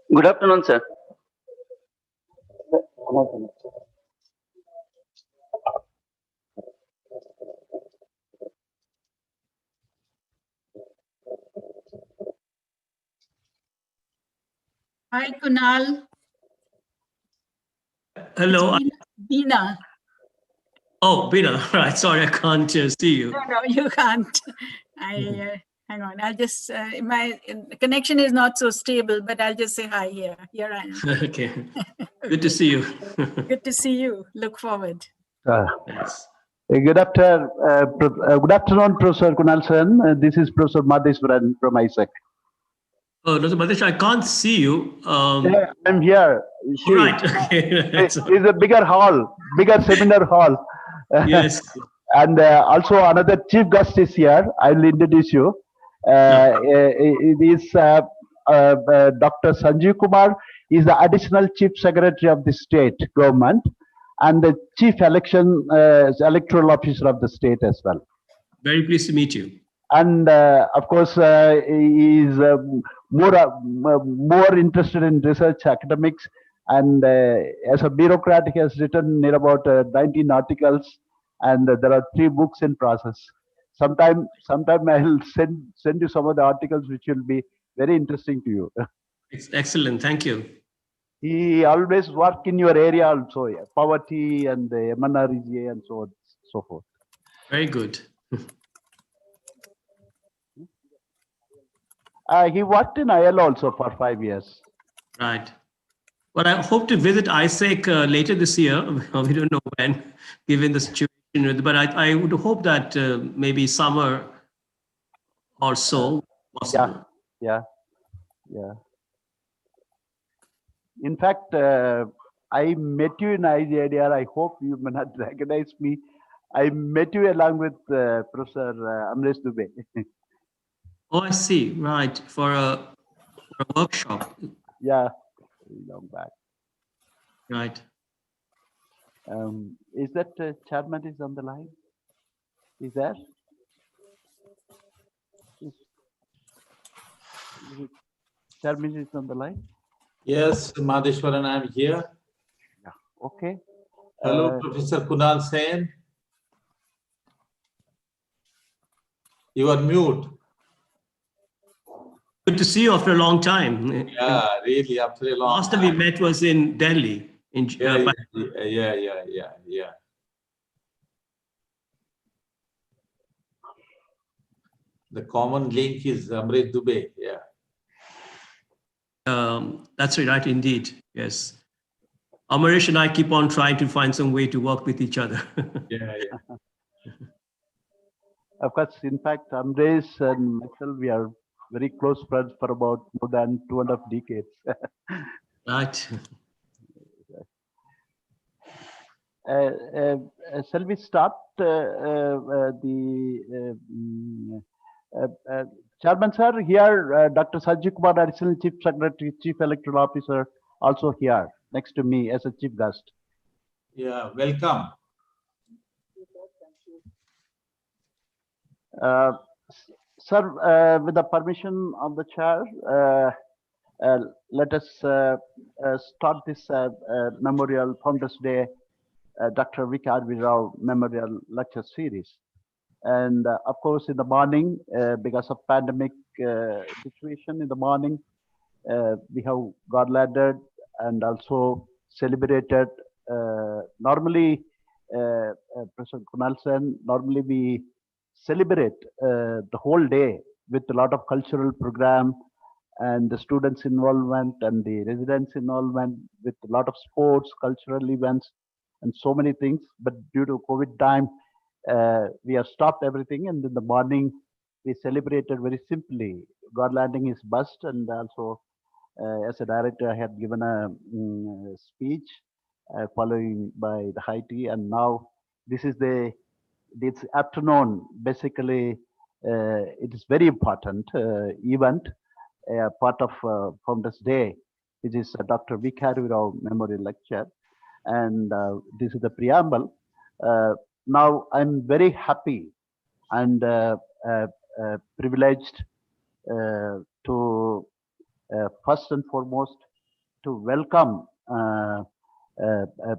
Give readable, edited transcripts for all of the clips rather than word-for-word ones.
Good afternoon, sir. Hi, Kunal. Hello. Beena. Oh, Beena. Right. Sorry, I can't see you. No, you can't. Hang on. I'll just, my connection is not so stable, but I'll just say hi here. Here I am. Okay. Good to see you. Good to see you. Look forward. Yes. Good afternoon, Professor Kunal Sen. This is Professor Madheswaran from ISEC. Oh, Dr. Madesh, I can't see you. Yeah, I'm here. All right. Okay. It's a bigger hall, bigger seminar hall. Yes. And also another chief guest is here. I will introduce you. It is Dr. Sanjeev Kumar. He is the additional chief secretary of the state government and the chief electoral officer of the state as well. Very pleased to meet you. And of course, he is more interested in research, academics, and as a bureaucrat, he has written near about 19 articles, and there are 3 books in process. Sometime I'll send you some of the articles which will be very interesting to you. It's excellent. Thank you. He always work in your area also, poverty and the MNREGA and so on, so forth. Very good. He worked in ILO also for 5 years. Right. Well, I hope to visit ISEC later this year. We don't know when, given the situation. But I would hope that maybe summer or so possible. Yeah. In fact, I met you in IGIDR. I hope you may not recognize me. I met you along with Professor Amresh Dubey. Oh, I see. Right. For a workshop. Yeah, long back. Right. Is that chairman is on the line? Is there? Chairman is on the line? Yes, Madheswaran, I'm here. Yeah. Okay. Hello, Professor Kunal Sen. You are mute. Good to see you after a long time. Yeah, really, after a long Last time we met was in Delhi. Yeah. The common link is Amrit Dubey. Yeah. That's right, indeed. Yes. Amarish and I keep on trying to find some way to work with each other. Yeah. Of course, in fact, Amresh and myself, we are very close friends for about more than 2.5 decades. Right. Shall we start Chairman sir, here Dr. Sanjeev Kumar, Additional Chief Secretary, Chief Electoral Officer, also here next to me as a chief guest. Yeah. Welcome. Sir, with the permission of the chair, let us start this Memorial Founders Day Dr. V.K.R. Rao Memorial Lecture Series. And of course, in the morning, because of pandemic situation, in the morning, we have God laddered and also celebrated. Normally, Professor Kunal Sen, normally we celebrate the whole day with a lot of cultural program and the students' involvement and the residents' involvement with a lot of sports, cultural events, and so many things. But due to COVID time, we have stopped everything. And in the morning, we celebrated very simply. God landing his bust, and also as a director, I had given a speech following by the high tea. And now this is this afternoon. Basically, it is very important event, part of Founders Day, which is Dr. V.K.R. Rao Memorial Lecture. And this is the preamble. Now I'm very happy and privileged to first and foremost to welcome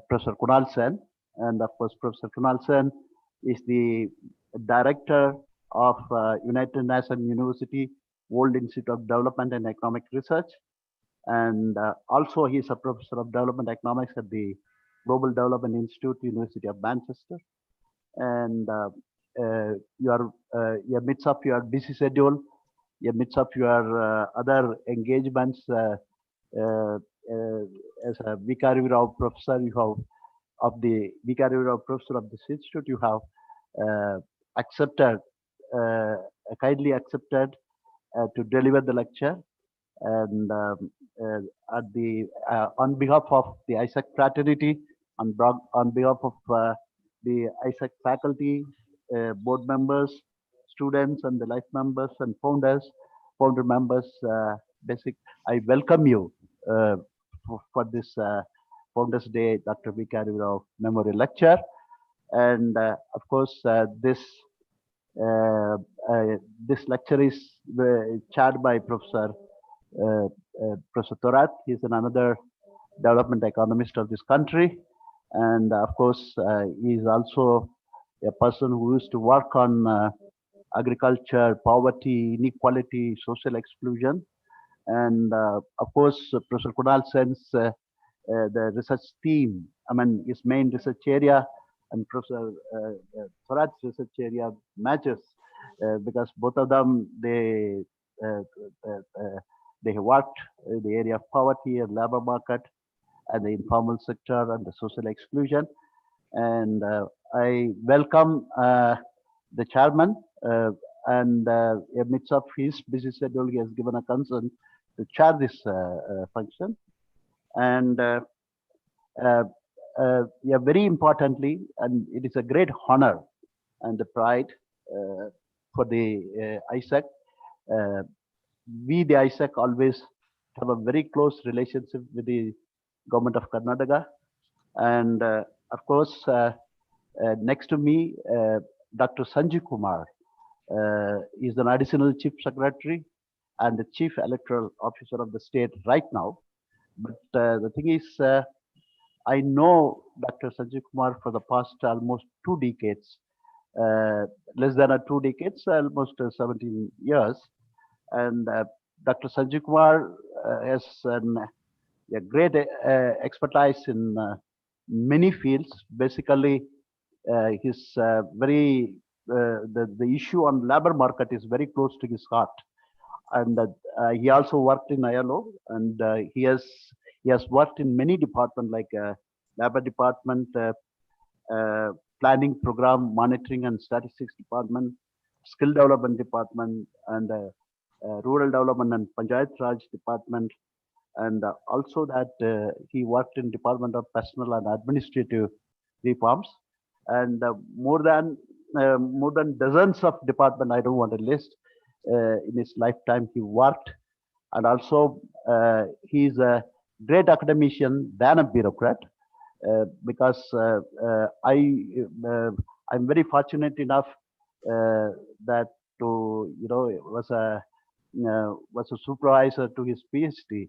Professor Kunal Sen. And of course, Professor Kunal Sen is the director of United Nations University World Institute of Development and Economic Research. And also he is a professor of development economics at the Global Development Institute, University of Manchester. And you're midst of your busy schedule, you're midst of your other engagements as a V.K.R. Rao professor, you have of the V.K.R. Rao professor of this institute, you have accepted, kindly accepted to deliver the lecture. And at the on behalf of the ISAC fraternity, on behalf of the ISAC faculty, board members, students, and the life members and founder members, I welcome you for this Founders Day Dr. V.K.R. Rao Memorial Lecture. And of course, this lecture is chaired by Professor Thorat. He's another development economist of this country. And of course, he is also a person who used to work on agriculture, poverty, inequality, social exclusion. And of course, Professor Kunal Sen's the research team, his main research area and Professor Thorat's research area matches because both of them, they worked in the area of poverty and labor market and the informal sector and the social exclusion. And I welcome the chairman and amidst of his busy schedule, he has given a concern to chair this function. And very importantly, and it is a great honor and the pride for the ISAC. We, the ISAC, always have a very close relationship with the government of Karnataka. And of course, next to me, Dr. Sanjeev Kumar is an additional chief secretary and the chief electoral officer of the state right now. But the thing is, I know Dr. Sanjeev Kumar for the past almost 2 decades, less than 2 decades, almost 17 years. And Dr. Sanjeev Kumar has a great expertise in many fields. Basically, he's very the issue on labor market is very close to his heart. And he also worked in ILO, and he has worked in many departments like labor department, planning program, monitoring and statistics department, skill development department, and rural development and Panchayat Raj department, and also that he worked in Department of Personal and Administrative Reforms, and more than dozens of departments I don't want to list. In his lifetime he worked, and also he's a great academician than a bureaucrat, because I'm very fortunate enough that to was a supervisor to his PhD,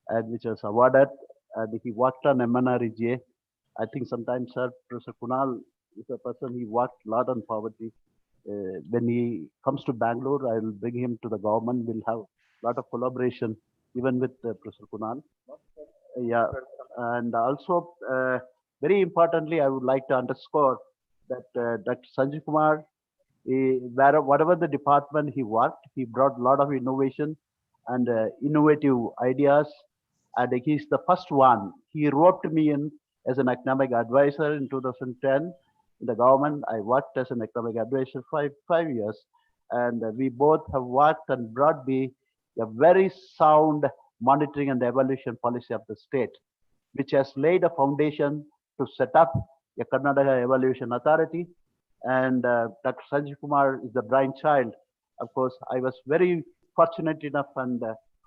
and which was awarded, and he worked on MNREGA. I think sometimes Professor Kunal is a person he worked a lot on poverty. When he comes to Bangalore, I will bring him to the government. We'll have a lot of collaboration, even with Professor Kunal. Yeah, and also very importantly, I would like to underscore that Dr. Sanjay Kumar, whatever the department he worked, he brought a lot of innovation and innovative ideas. And he's the first one. He roped me in as an economic advisor in 2010 in the government. I worked as an economic advisor for five years, and we both have worked and brought a very sound monitoring and evaluation policy of the state, which has laid a foundation to set up a Karnataka Evaluation Authority. And Dr. Sanjay Kumar is the brainchild. Of course, I was very fortunate enough and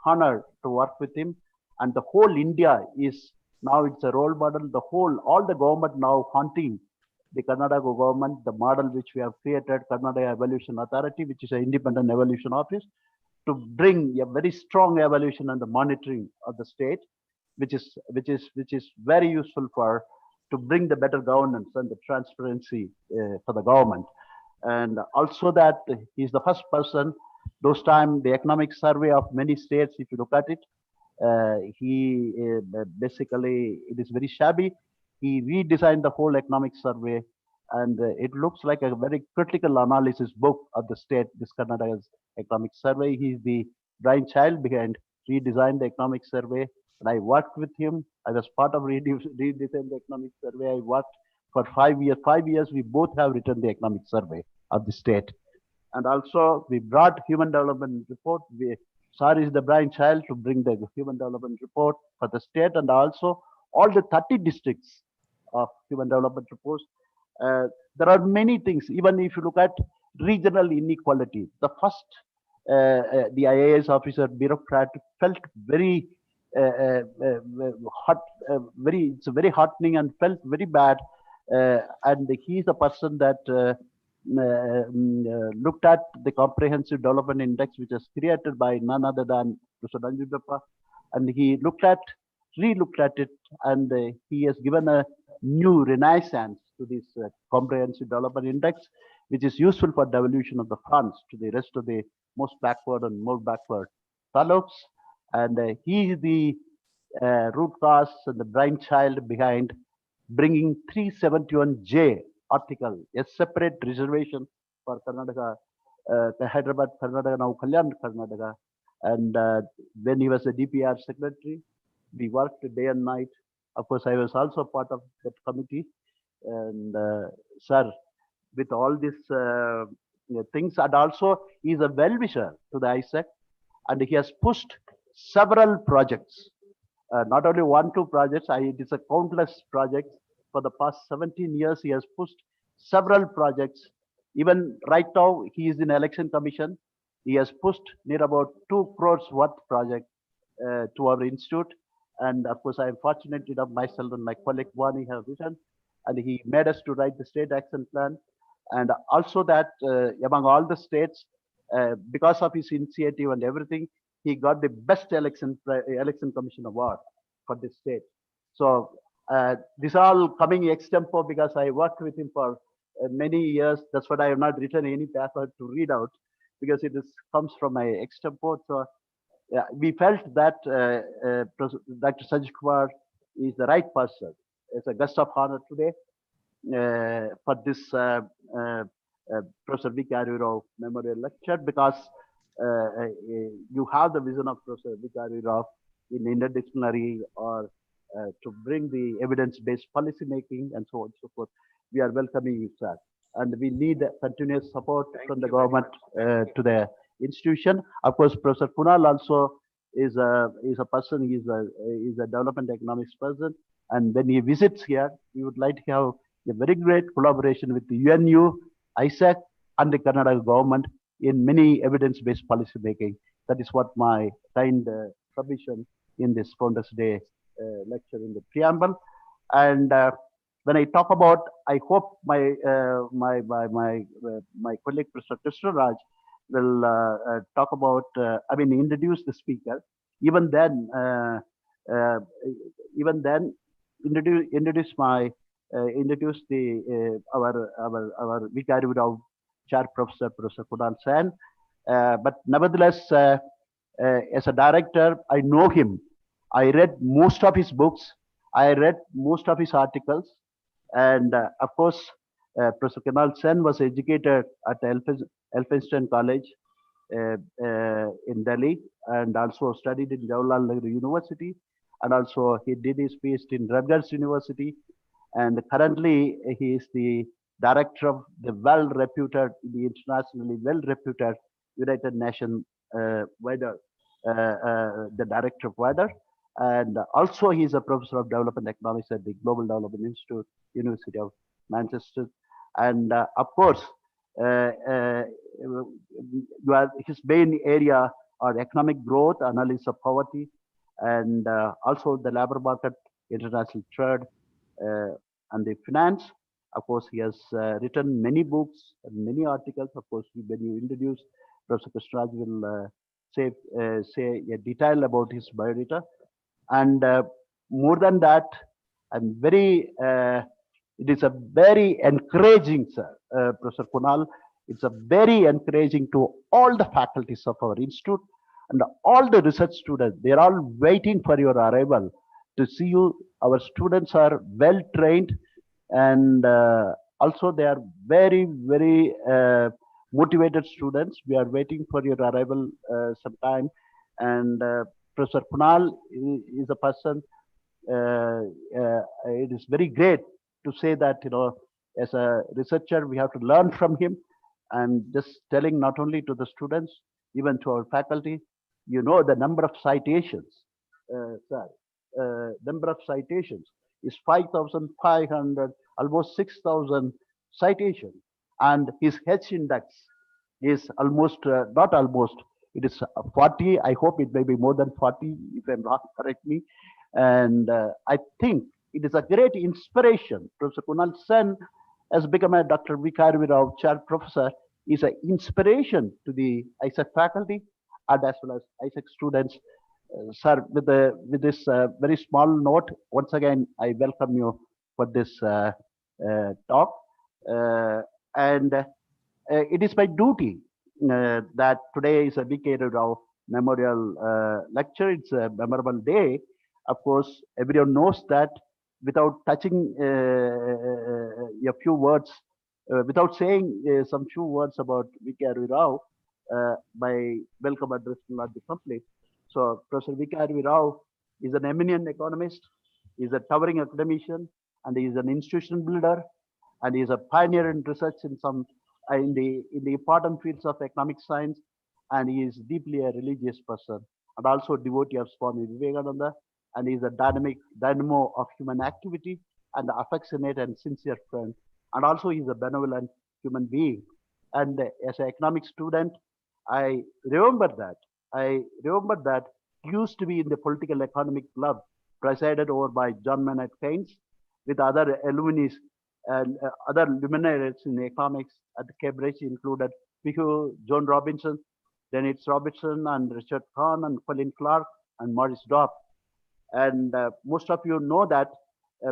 honored to work with him. And the whole India is now, it's a role model. All the government now haunting the Karnataka government, the model which we have created, Karnataka Evaluation Authority, which is an independent evaluation office, to bring a very strong evaluation and the monitoring of the state, which is very useful to bring the better governance and the transparency for the government. And also that he's the first person, those time the economic survey of many states, if you look at it, he basically, it is very shabby. He redesigned the whole economic survey, and it looks like a very critical analysis book of the state, this Karnataka's economic survey. He's the brainchild behind redesign the economic survey. And I worked with him. I was part of redesign the economic survey. I worked for 5 years. 5 years, we both have written the economic survey of the state. And also we brought human development report. SAR is the brainchild to bring the human development report for the state, and also all the 30 districts of human development reports. There are many things, even if you look at regional inequality. The first, the IAS officer bureaucrat felt very it's very heartening and felt very bad. And he's the person that looked at the comprehensive development index, which was created by none other than Professor Nanjundappa, and he re-looked at it, and he has given a new renaissance to this comprehensive development index, which is useful for devolution of the funds to the rest of the most backward and more backward taluks. And he is the root cause and the brainchild behind bringing 371J article, a separate reservation for Karnataka, Hyderabad, Karnataka, now Kalyan, Karnataka. And when he was a DPR secretary, we worked day and night. Of course, I was also part of that committee. And sir, with all these things, and also he's a well-wisher to the ISEC, and he has pushed several projects, not only 1-2 projects. It is a countless projects. For the past 17 years, he has pushed several projects. Even right now, he is in election commission. He has pushed near about 2 crores worth project to our institute. And of course, I am fortunate enough, myself and my colleague Wani have written, and he made us to write the state action plan. And also that among all the states, because of his initiative and everything, he got the best election commission award for this state. So this all coming extempo because I worked with him for many years. That's what I have not written any paper to read out, because it comes from my extempo. So yeah, we felt that Dr. Sanjay Kumar is the right person as a guest of honor today for this Professor V.K.R. Rao Memorial Lecture, because you have the vision of Professor V.K.R. Rao in interdisciplinary or to bring the evidence-based policy making and so on and so forth. We are welcoming you, sir. And we need continuous support from the government to the institution. Of course, Professor Kunal also is a person, is a development economics person. And when he visits here, we would like to have a very great collaboration with the UNU, ISAC, and the Karnataka government in many evidence-based policy making. That is what my kind submission in this Founders Day lecture in the preamble. And when I talk about, I hope my my colleague Professor Krishna Raj will talk about, introduce the speaker. Even then, introduce the our Vikarya Rao Chair Professor Kunal Sen. But nevertheless, as a director, I know him. I read most of his books. I read most of his articles. And of course, Professor Kunal Sen was educated at Elphinstone College in Delhi, and also studied in Jawaharlal Nehru University. And also he did his PhD in Rutgers University. And currently he is the director of the well-reputed, the internationally well-reputed United Nations WIDER, the director of WIDER. And also he is a professor of development economics at the Global Development Institute, University of Manchester. And of course, his main area are economic growth, analysis of poverty, and also the labor market, international trade, and the finance. Of course, he has written many books and many articles. Of course, when you introduce, Professor Krishnaraj will say a detail about his biodata. And more than that, I'm very, it is a very encouraging, sir, Professor Kunal. It's a very encouraging to all the faculties of our institute and all the research students. They're all waiting for your arrival to see you. Our students are well trained, and also they are very, very motivated students. We are waiting for your arrival sometime. And Professor Kunal is a person, it is very great to say that, as a researcher, we have to learn from him. And just telling not only to the students, even to our faculty, the number of citations, number of citations is 5,500, almost 6,000 citations. And his H index is almost, not almost, it is 40. I hope it may be more than 40, if I'm wrong, correct me. And I think it is a great inspiration. Professor Kunal Sen has become a Dr. V.K.R. Rao Chair Professor, is an inspiration to the ISAC faculty and as well as ISAC students. Sir, with this very small note, once again, I welcome you for this talk. And it is my duty that today is a V.K.R. Rao Memorial Lecture. It's a memorable day. Of course, everyone knows that. Without touching a few words, without saying some few words about V.K.R. Rao, my welcome address will not be complete. So Professor V.K.R. Rao is an eminent economist, is a towering academician, and he is an institution builder, and he is a pioneer in research in some in the important fields of economic science, and he is deeply a religious person, and also a devotee of Swami Vivekananda. And he is a dynamo of human activity and affectionate and sincere friend. And also he is a benevolent human being. And as an economic student, I remember that he used to be in the political economic club presided over by John Maynard Keynes with other alumni and other luminaries in economics at Cambridge, included Pihu, John Robinson, Dennis Robertson, and Richard Kahn, and Colin Clark, and Maurice Dobb. And most of you know that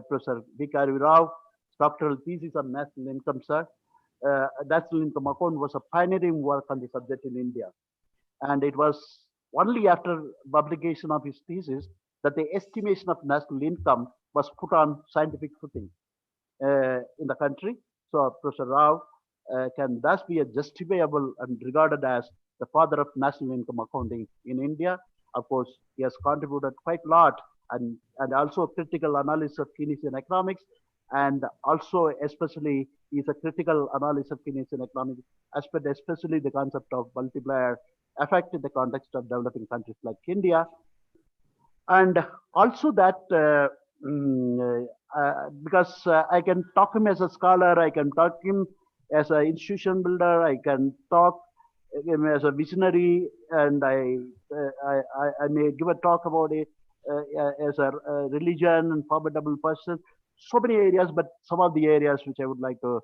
Professor V.K.R. Rao's doctoral thesis on national income, sir. National income account was a pioneering work on the subject in India. And it was only after publication of his thesis that the estimation of national income was put on scientific footing in the country. So Professor Rao can thus be a justifiable and regarded as the father of national income accounting in India. Of course, he has contributed quite a lot and also critical analysis of Keynesian economics, and also especially is a critical analysis of Keynesian economics aspect, especially the concept of multiplier effect in the context of developing countries like India. And also that because I can talk him as a scholar, I can talk him as an institution builder, I can talk him as a visionary, and I may give a talk about it as a religion and formidable person. So many areas, but some of the areas which I would like to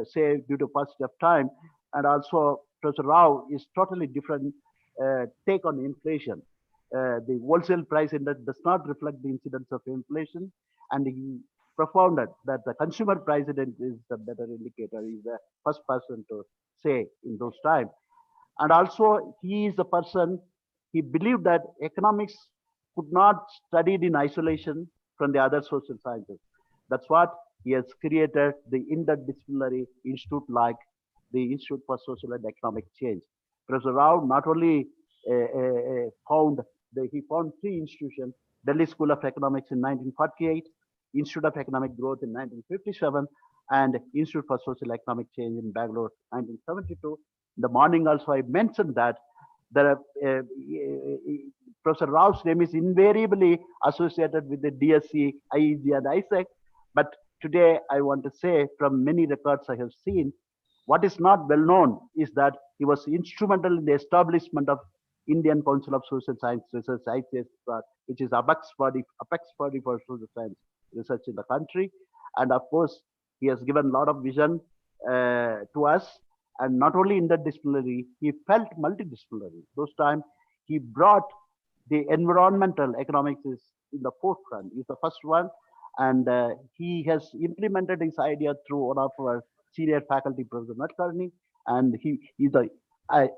say due to paucity of time, and also Professor Rao is totally different take on inflation. The wholesale price index does not reflect the incidence of inflation, and he propounded that the consumer price index is the better indicator. He's the first person to say in those times. And also, he is the person, he believed that economics could not studied in isolation from the other social sciences. That's what he has created the interdisciplinary institute like the Institute for Social and Economic Change. Professor Rao not only found three institutions: Delhi School of Economics in 1948, Institute of Economic Growth in 1957, and Institute for Social Economic Change in Bangalore 1972. In the morning also I mentioned that there are, Professor Rao's name is invariably associated with the DSC, IEG, and ISEC. But today I want to say, from many records I have seen, what is not well known is that he was instrumental in the establishment of Indian Council of Social Science Research, ICSR, which is apex body for social science research in the country. And of course, he has given a lot of vision to us, and not only interdisciplinary, he felt multidisciplinary. Those times he brought the environmental economics is in the forefront. He's the first one, and he has implemented his idea through one of our senior faculty, Professor Nadkarni, and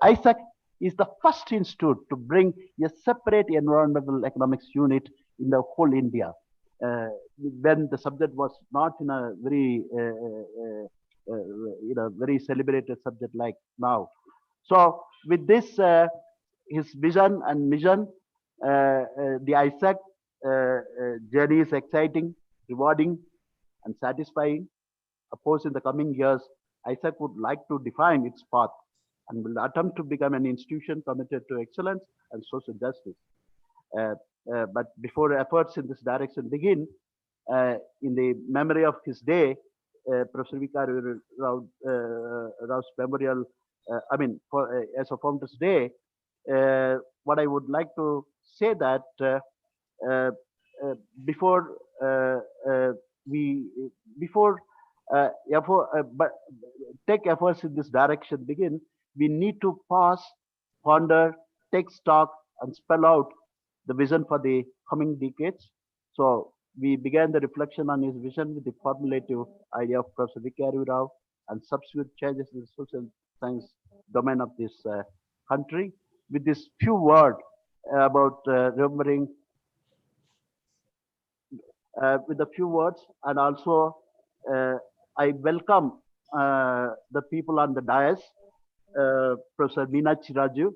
ISEC is the first institute to bring a separate environmental economics unit in the whole India. When the subject was not in a very very celebrated subject like now. So with this, his vision and mission, the ISEC journey is exciting, rewarding, and satisfying. Of course, in the coming years, ISEC would like to define its path and will attempt to become an institution committed to excellence and social justice. But before efforts in this direction begin, in the memory of his day, Professor V.K. Rao's memorial, as a Founders Day, what I would like to say that take efforts in this direction begin, we need to pause, ponder, take stock, and spell out the vision for the coming decades. So we began the reflection on his vision with the formulative idea of Professor V.K. Rao and subsequent changes in the social science domain of this country. With this few words about remembering, with a few words, and also I welcome the people on the dais. Professor Meenakshi Raju,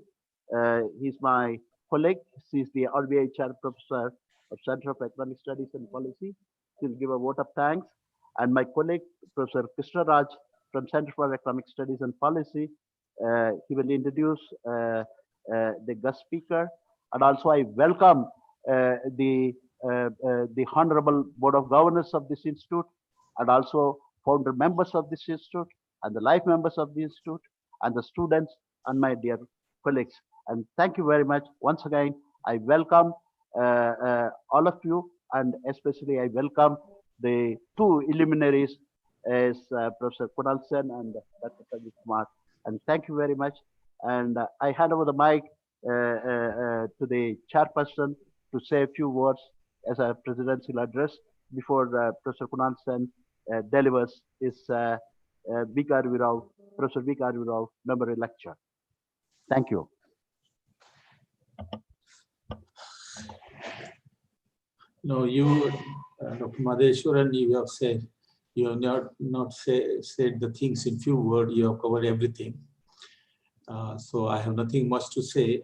he's my colleague. She's the RBI Chair Professor of Center of Economic Studies and Policy. She'll give a vote of thanks. And my colleague, Professor Krishna Raj from Center for Economic Studies and Policy, he will introduce the guest speaker. And also I welcome the Honorable Board of Governors of this institute, and also founder members of this institute, and the life members of the institute, and the students, and my dear colleagues. And thank you very much. Once again, I welcome all of you, and especially I welcome the two illuminaries as Professor Kunal Sen and Dr. Sanjeev Kumar. And thank you very much. And I hand over the mic to the chairperson to say a few words as a presidential address before Professor Kunal Sen delivers his Professor V.K. Rao memorial lecture. Thank you. No, you, Dr. Madheswaran, you have said You have not said the things in few words. You have covered everything. So I have nothing much to say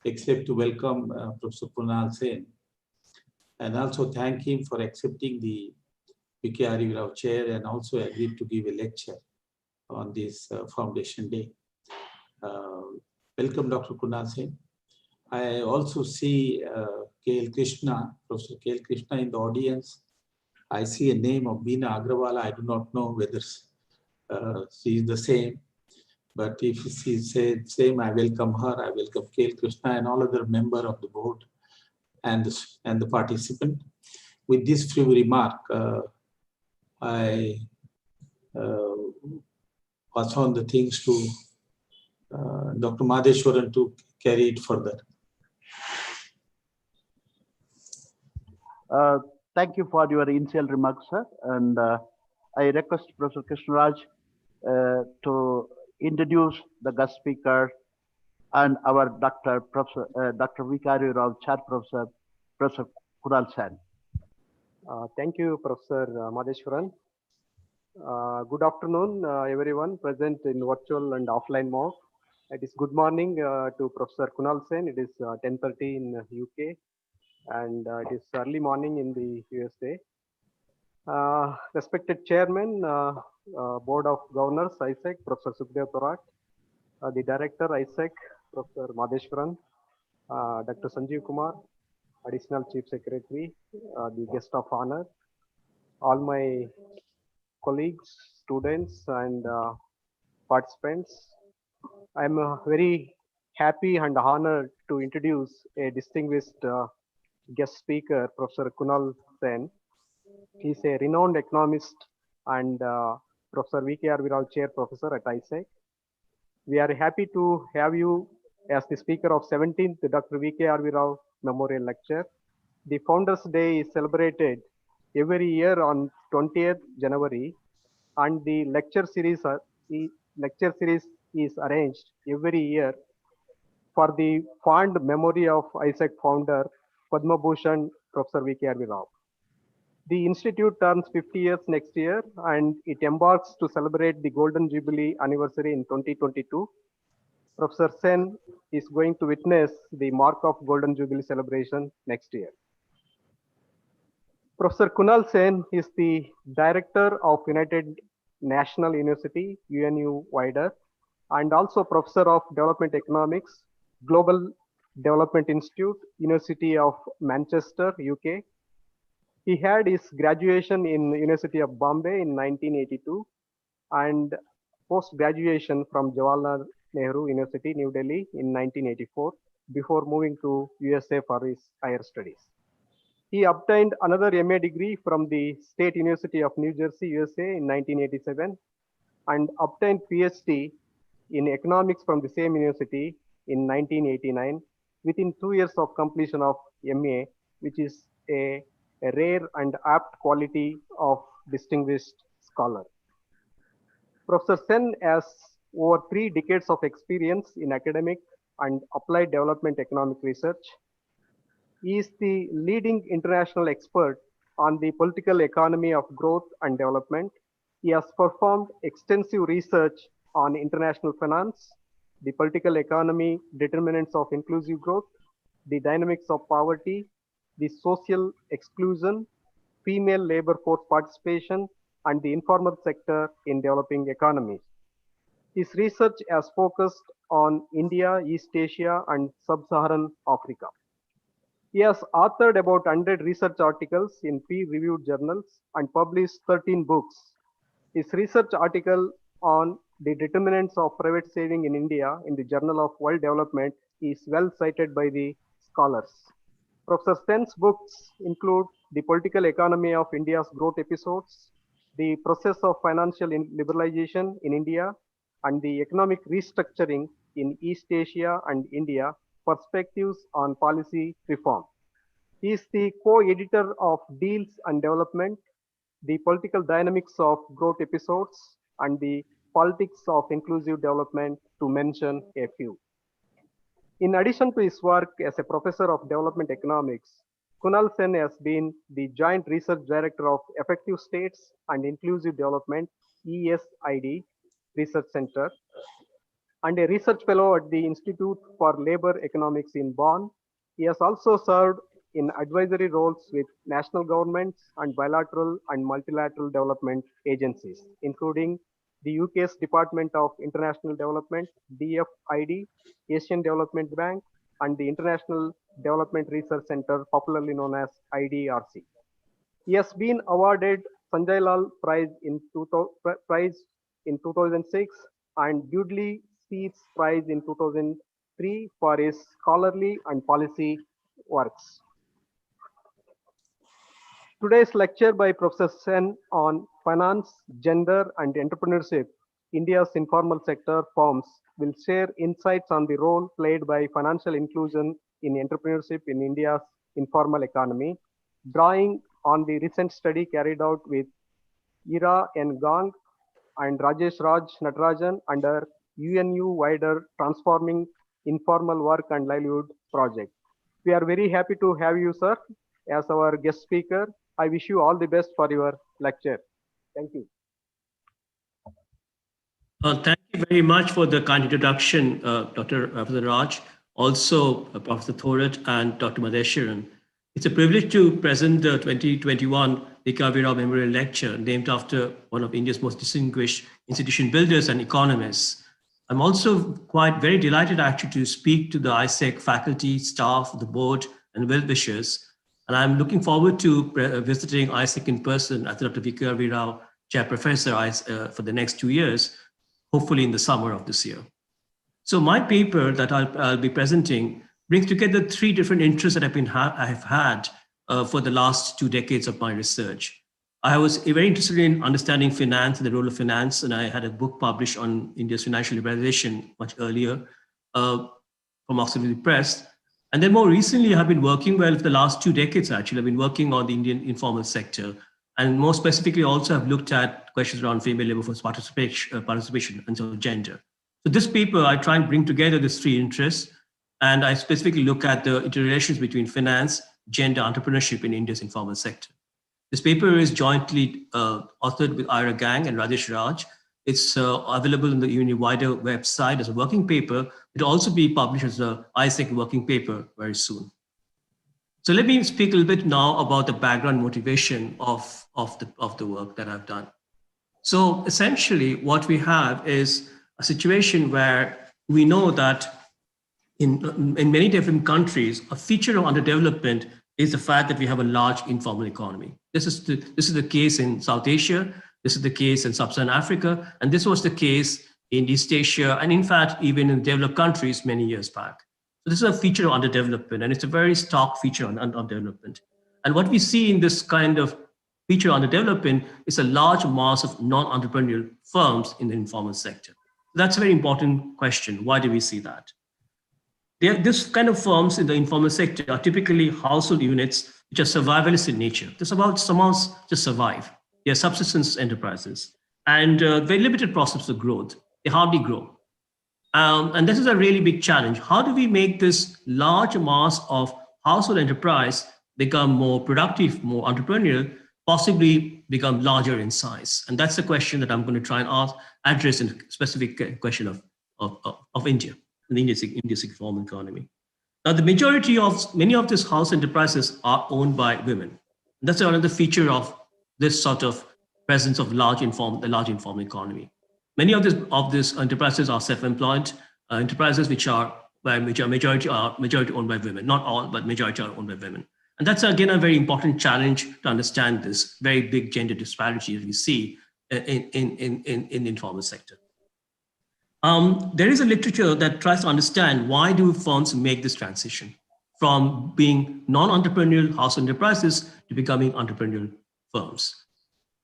except to welcome Professor Kunal Sen and also thank him for accepting the VKR Rao chair and also agreed to give a lecture on this Foundation Day. Welcome, Dr. Kunal Sen. I also see KL Krishna, Professor KL Krishna in the audience. I see a name of Beena Agrawala. I do not know whether she is the same, but if she is the same, I welcome her. I welcome KL Krishna and all other members of the board and the participant. With this few remark, I pass on the things to Dr. Madheshwaran to carry it further. Thank you for your initial remarks, sir. And I request Professor Krishnaraj to introduce the guest speaker and our Dr. VKR Rao Chair Professor, Professor Kunal Sen. Thank you, Professor Madheshwaran. Good afternoon, everyone present in virtual and offline mode. It is good morning to Professor Kunal Sen. It is 10:30 in UK, and it is early morning in the USA. Respected Chairman, Board of Governors, ISEC, Professor Sukhdev Thorat, the Director, ISEC, Professor Madheshwaran, Dr. Sanjeev Kumar, Additional Chief Secretary, the guest of honor, all my colleagues, students, and participants. I'm very happy and honored to introduce a distinguished guest speaker, Professor Kunal Sen. He's a renowned economist and Professor VKR Rao Chair Professor at ISEC. We are happy to have you as the speaker of 17th Dr. VKR Rao Memorial Lecture. The Founders Day is celebrated every year on 20th January, and the lecture series is arranged every year for the fond memory of ISEC founder Padma Bhushan Professor VKR Rao. The institute turns 50 years next year, and it embarks to celebrate the Golden Jubilee anniversary in 2022. Professor Sen is going to witness the mark of Golden Jubilee celebration next year. Professor Kunal Sen is the Director of United National University, UNU Wider, and also Professor of Development Economics, Global Development Institute, University of Manchester, UK. He had his graduation in University of Bombay in 1982 and post-graduation from Jawaharlal Nehru University, New Delhi in 1984 before moving to USA for his higher studies. He obtained another MA degree from the State University of New Jersey, USA in 1987 and obtained PhD in economics from the same university in 1989 within 2 years of completion of MA, which is a rare and apt quality of distinguished scholar. Professor Sen has over 3 decades of experience in academic and applied development economic research. He is the leading international expert on the political economy of growth and development. He has performed extensive research on international finance, the political economy determinants of inclusive growth, the dynamics of poverty, the social exclusion, female labor force participation, and the informal sector in developing economies. His research has focused on India, East Asia, and Sub-Saharan Africa. He has authored about 100 research articles in peer-reviewed journals and published 13 books. His research article on the determinants of private saving in India in the Journal of World Development is well cited by the scholars. Professor Sen's books include The Political Economy of India's Growth Episodes, The Process of Financial Liberalization in India, and the Economic Restructuring in East Asia and India, Perspectives on Policy Reform. He is the co-editor of Deals and Development, The Political Dynamics of Growth Episodes, and The Politics of Inclusive Development, to mention a few. In addition to his work as a professor of development economics, Kunal Sen has been the Joint Research Director of Effective States and Inclusive Development ESID Research Center and a research fellow at the Institute for Labor Economics in Bonn. He has also served in advisory roles with national governments and bilateral and multilateral development agencies, including the UK's Department of International Development, DFID, Asian Development Bank, and the International Development Research Center, popularly known as IDRC. He has been awarded Sanjay Lal Prize in 2006 and Dudley Speeds Prize in 2003 for his scholarly and policy works. Today's lecture by Professor Sen on finance, gender, and entrepreneurship, India's informal sector firms, will share insights on the role played by financial inclusion in entrepreneurship in India's informal economy, drawing on the recent study carried out with Ira N. Gang and Rajesh Raj Natarajan under UNU wider Transforming Informal Work and Livelihood project. We are very happy to have you, sir, as our guest speaker. I wish you all the best for your lecture. Thank you. Thank you very much for the kind introduction, Dr. Professor Raj, also Professor Thorat and Dr. Madheswaran. It's a privilege to present the 2021 V.K.R. Rao Memorial Lecture, named after one of India's most distinguished institution builders and economists. I'm also very delighted actually to speak to the ISEC faculty, staff, the board, and well-wishers. And I'm looking forward to visiting ISEC in person as Dr. V.K.R. Rao Chair Professor for the next 2 years, hopefully in the summer of this year. So my paper that I'll be presenting brings together 3 different interests that I've had for the last 2 decades of my research. I was very interested in understanding finance and the role of finance, and I had a book published on India's financial liberalization much earlier from Oxford University Press. And then more recently, I've been working, for the last 2 decades actually, I've been working on the Indian informal sector. And more specifically, also I've looked at questions around female labor force participation and so gender. So this paper, I try and bring together these 3 interests, and I specifically look at the interrelations between finance, gender, entrepreneurship in India's informal sector. This paper is jointly authored with Ira Gang and Rajesh Raj. It's available on the UNU wider website as a working paper. It'll also be published as a ISEC working paper very soon. So let me speak a little bit now about the background motivation of the work that I've done. So essentially what we have is a situation where we know that in many different countries, a feature of underdevelopment is the fact that we have a large informal economy. This is the case in South Asia, this is the case in Sub-Saharan Africa, and this was the case in East Asia, and in fact, even in developed countries many years back. So this is a feature of underdevelopment, and it's a very stark feature of underdevelopment. And what we see in this kind of feature of underdevelopment is a large mass of non-entrepreneurial firms in the informal sector. That's a very important question. Why do we see that? This kind of firms in the informal sector are typically household units which are survivalist in nature. This about somehow just survive. They are subsistence enterprises and very limited prospects of growth. They hardly grow. And this is a really big challenge. How do we make this large mass of household enterprise become more productive, more entrepreneurial, possibly become larger in size? And that's the question that I'm going to try and address in a specific question of India, the India's informal economy. Now, many of these house enterprises are owned by women. That's another feature of this sort of presence of the large informal economy. Many of these enterprises are self-employed enterprises, which are majority owned by women. Not all, but majority are owned by women. And that's again a very important challenge to understand this very big gender disparity that we see in the informal sector. There is a literature that tries to understand why do firms make this transition from being non-entrepreneurial house enterprises to becoming entrepreneurial firms.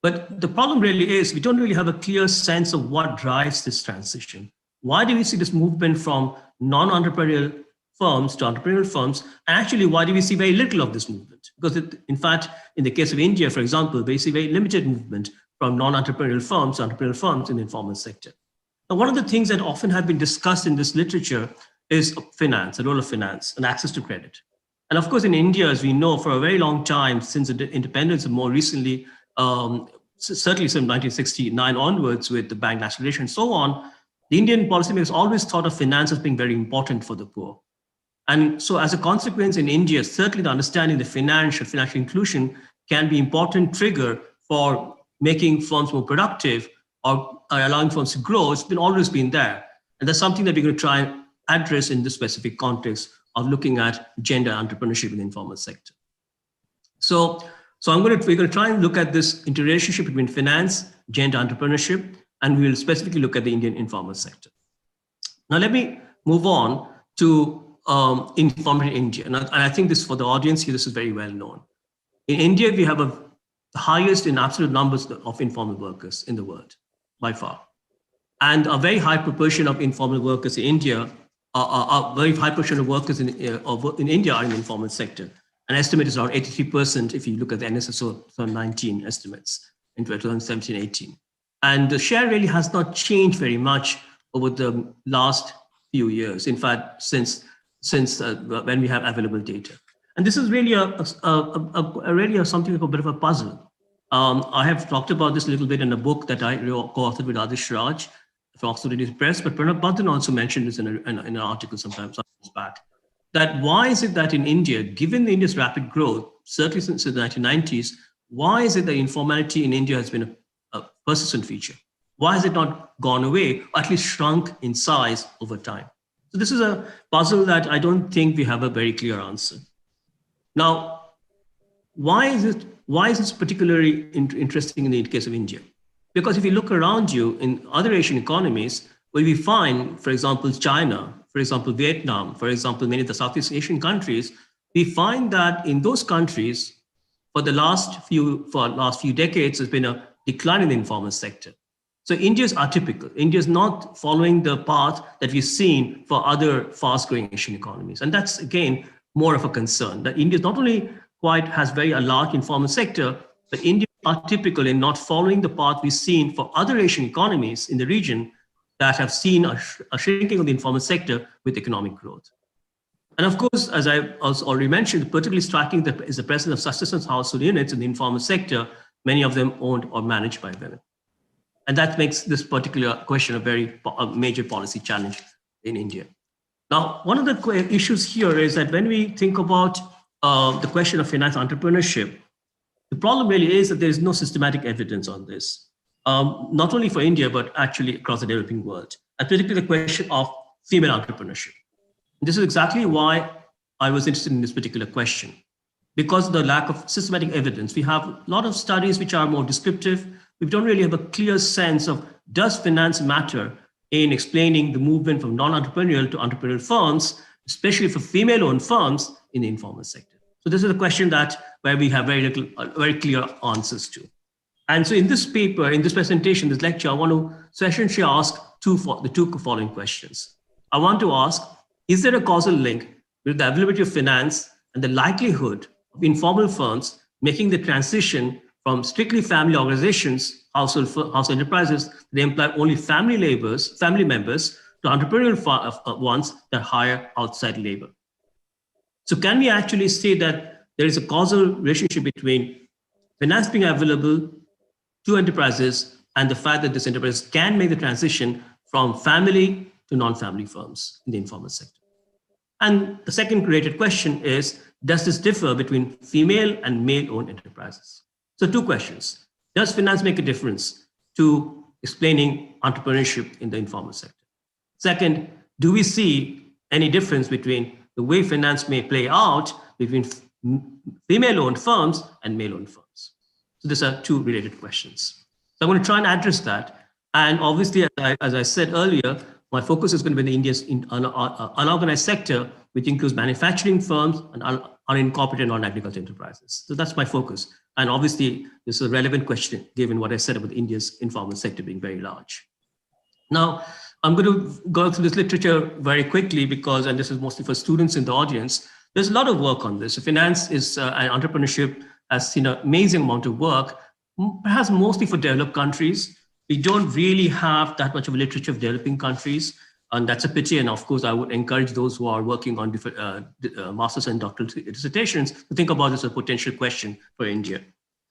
But the problem really is we don't really have a clear sense of what drives this transition. Why do we see this movement from non-entrepreneurial firms to entrepreneurial firms? And actually, why do we see very little of this movement? Because in fact, in the case of India, for example, we see very limited movement from non-entrepreneurial firms to entrepreneurial firms in the informal sector. Now, one of the things that often have been discussed in this literature is finance, the role of finance and access to credit. And of course, in India, as we know, for a very long time, since the independence and more recently, certainly since 1969 onwards with the bank nationalization and so on, the Indian policymakers always thought of finance as being very important for the poor. And so as a consequence in India, certainly the understanding the financial inclusion can be an important trigger for making firms more productive or allowing firms to grow. It's always been there. And that's something that we're going to try and address in this specific context of looking at gender entrepreneurship in the informal sector. So we're going to try and look at this interrelationship between finance, gender entrepreneurship, and we will specifically look at the Indian informal sector. Now, let me move on to informal India. And I think this, for the audience here, this is very well known. In India, we have the highest in absolute numbers of informal workers in the world, by far. And a very high proportion of informal workers in India, a very high proportion of workers in India are in the informal sector. An estimate is around 83% if you look at the NSSO 2019 estimates in 2017-18. And the share really has not changed very much over the last few years. In fact, since when we have available data. And this is really something like a bit of a puzzle. I have talked about this a little bit in a book that I co-authored with Adish Raj from Oxford University Press, but Pranab Badhan also mentioned this in an article some years back, that why is it that in India, given India's rapid growth, certainly since the 1990s, why is it that informality in India has been a persistent feature? Why has it not gone away, or at least shrunk in size over time? So this is a puzzle that I don't think we have a very clear answer. Now, why is this particularly interesting in the case of India? Because if you look around you in other Asian economies, where we find, for example, China, for example, Vietnam, for example, many of the Southeast Asian countries, we find that in those countries, for the last few decades, there's been a decline in the informal sector. So India is atypical. India is not following the path that we've seen for other fast-growing Asian economies. And that's, again, more of a concern, that India not only has a large informal sector, but India are typical in not following the path we've seen for other Asian economies in the region that have seen a shrinking of the informal sector with economic growth. And of course, as I also already mentioned, particularly striking is the presence of subsistence household units in the informal sector, many of them owned or managed by women. And that makes this particular question a major policy challenge in India. Now, one of the issues here is that when we think about the question of finance entrepreneurship, the problem really is that there is no systematic evidence on this, not only for India, but actually across the developing world, and particularly the question of female entrepreneurship. And this is exactly why I was interested in this particular question. Because of the lack of systematic evidence, we have a lot of studies which are more descriptive. We don't really have a clear sense of, does finance matter in explaining the movement from non-entrepreneurial to entrepreneurial firms, especially for female-owned firms in the informal sector. So this is a question where we have very clear answers to. And so in this paper, in this presentation, this lecture, I want to essentially ask the two following questions. I want to ask, is there a causal link with the availability of finance and the likelihood of informal firms making the transition from strictly family organizations, household enterprises, they employ only family members, to entrepreneurial ones that hire outside labor? So can we actually say that there is a causal relationship between finance being available to enterprises and the fact that this enterprise can make the transition from family to non-family firms in the informal sector? And the second related question is, does this differ between female and male-owned enterprises? So two questions. Does finance make a difference to explaining entrepreneurship in the informal sector? Second, do we see any difference between the way finance may play out between female-owned firms and male-owned firms? So these are two related questions. So I'm going to try and address that. And obviously, as I said earlier, my focus is going to be in India's unorganized sector, which includes manufacturing firms and unincorporated non-agricultural enterprises. So that's my focus. And obviously, this is a relevant question, given what I said about India's informal sector being very large. Now, I'm going to go through this literature very quickly because, and this is mostly for students in the audience, there's a lot of work on this. So finance and entrepreneurship has seen an amazing amount of work, perhaps mostly for developed countries. We don't really have that much of a literature of developing countries. And that's a pity. And of course, I would encourage those who are working on different master's and doctoral dissertations to think about this as a potential question for India.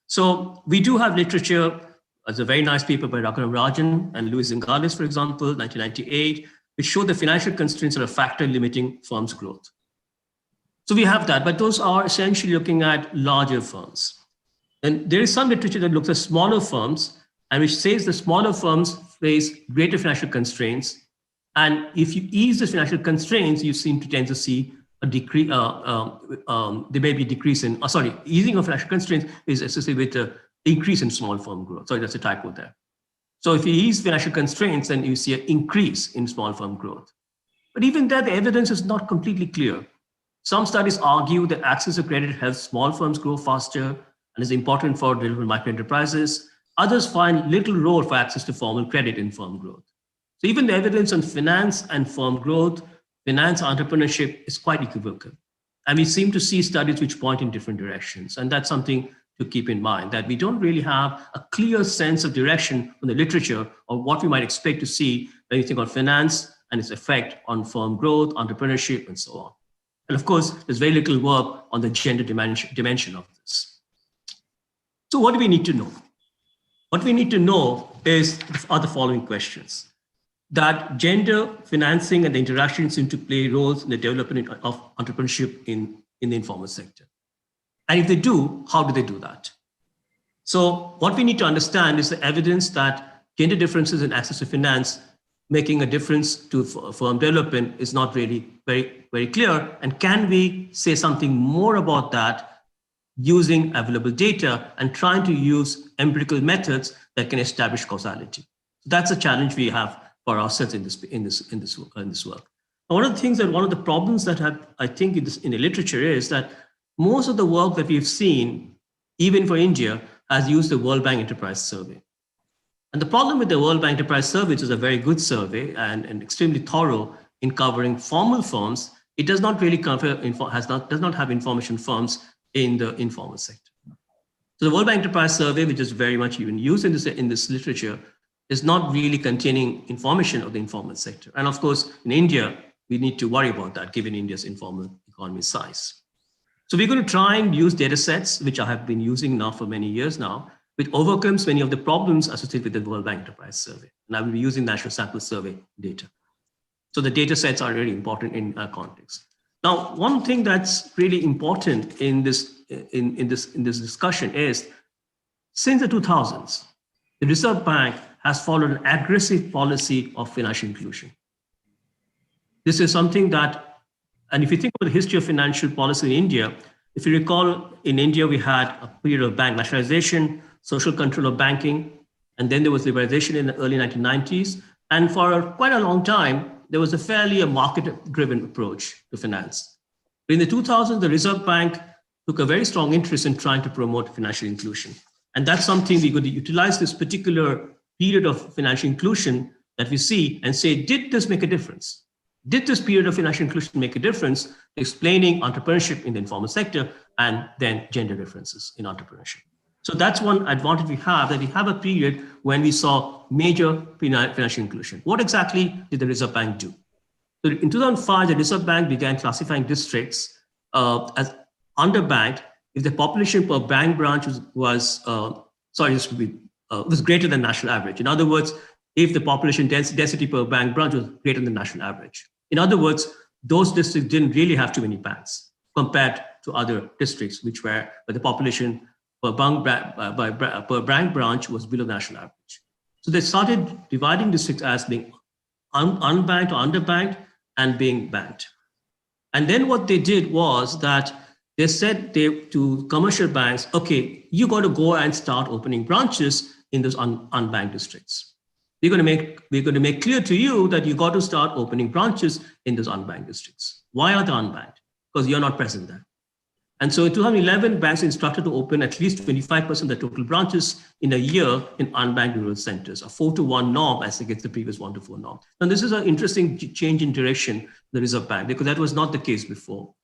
So we do have literature. There's a very nice paper by Raghuram Rajan and Luis Zingales, for example, 1998, which showed that financial constraints are a factor limiting firms' growth. So we have that, but those are essentially looking at larger firms. And there is some literature that looks at smaller firms and which says the smaller firms face greater financial constraints. And if you ease the financial constraints, you seem to tend to see a decrease, there may be a decrease in, easing of financial constraints is associated with an increase in small firm growth. Sorry, that's a typo there. So if you ease financial constraints, then you see an increase in small firm growth. But even there, the evidence is not completely clear. Some studies argue that access to credit helps small firms grow faster and is important for developing micro enterprises. Others find little role for access to formal credit in firm growth. So even the evidence on finance and firm growth, finance entrepreneurship is quite equivocal. And we seem to see studies which point in different directions. And that's something to keep in mind, that we don't really have a clear sense of direction from the literature or what we might expect to see when you think on finance and its effect on firm growth, entrepreneurship, and so on. And of course, there's very little work on the gender dimension of this. So what do we need to know? What we need to know are the following questions. That gender, financing, and the interaction seem to play roles in the development of entrepreneurship in the informal sector. And if they do, how do they do that? So what we need to understand is the evidence that gender differences in access to finance making a difference to firm development is not really very, very clear. And can we say something more about that using available data and trying to use empirical methods that can establish causality? That's a challenge we have for ourselves in this work. One of the things that one of the problems that I think in the literature is that most of the work that we've seen, even for India, has used the World Bank Enterprise Survey. And the problem with the World Bank Enterprise Survey, which is a very good survey and extremely thorough in covering formal firms, it does not really cover, does not have information firms in the informal sector. So the World Bank Enterprise Survey, which is very much even used in this literature, is not really containing information of the informal sector. And of course, in India, we need to worry about that given India's informal economy size. So we're going to try and use data sets, which I have been using now for many years now, which overcomes many of the problems associated with the World Bank Enterprise Survey. And I will be using National Sample Survey data. So the data sets are really important in our context. Now, one thing that's really important in this discussion is, since the 2000s, the Reserve Bank has followed an aggressive policy of financial inclusion. This is something that, and if you think about the history of financial policy in India, if you recall, in India, we had a period of bank nationalization, social control of banking, and then there was liberalization in the early 1990s. And for quite a long time, there was a fairly market-driven approach to finance. But in the 2000s, the Reserve Bank took a very strong interest in trying to promote financial inclusion. And that's something we're going to utilize this particular period of financial inclusion that we see and say, did this make a difference? Did this period of financial inclusion make a difference, explaining entrepreneurship in the informal sector and then gender differences in entrepreneurship? So that's one advantage we have, that we have a period when we saw major financial inclusion. What exactly did the Reserve Bank do? So in 2005, the Reserve Bank began classifying districts as underbanked if the population per bank branch was greater than national average. In other words, if the population density per bank branch was greater than national average. In other words, those districts didn't really have too many banks compared to other districts, where the population per bank branch was below national average. So they started dividing districts as being unbanked or underbanked and being banked. And then what they did was that they said to commercial banks, okay, you got to go and start opening branches in those unbanked districts. We're going to make clear to you that you got to start opening branches in those unbanked districts. Why are they unbanked? Because you're not present there. And so in 2011, banks instructed to open at least 25% of the total branches in a year in unbanked rural centers, a 4-to-1 norm as against the previous 1-to-4 norm. And this is an interesting change in direction, the Reserve Bank, because that was not the case before.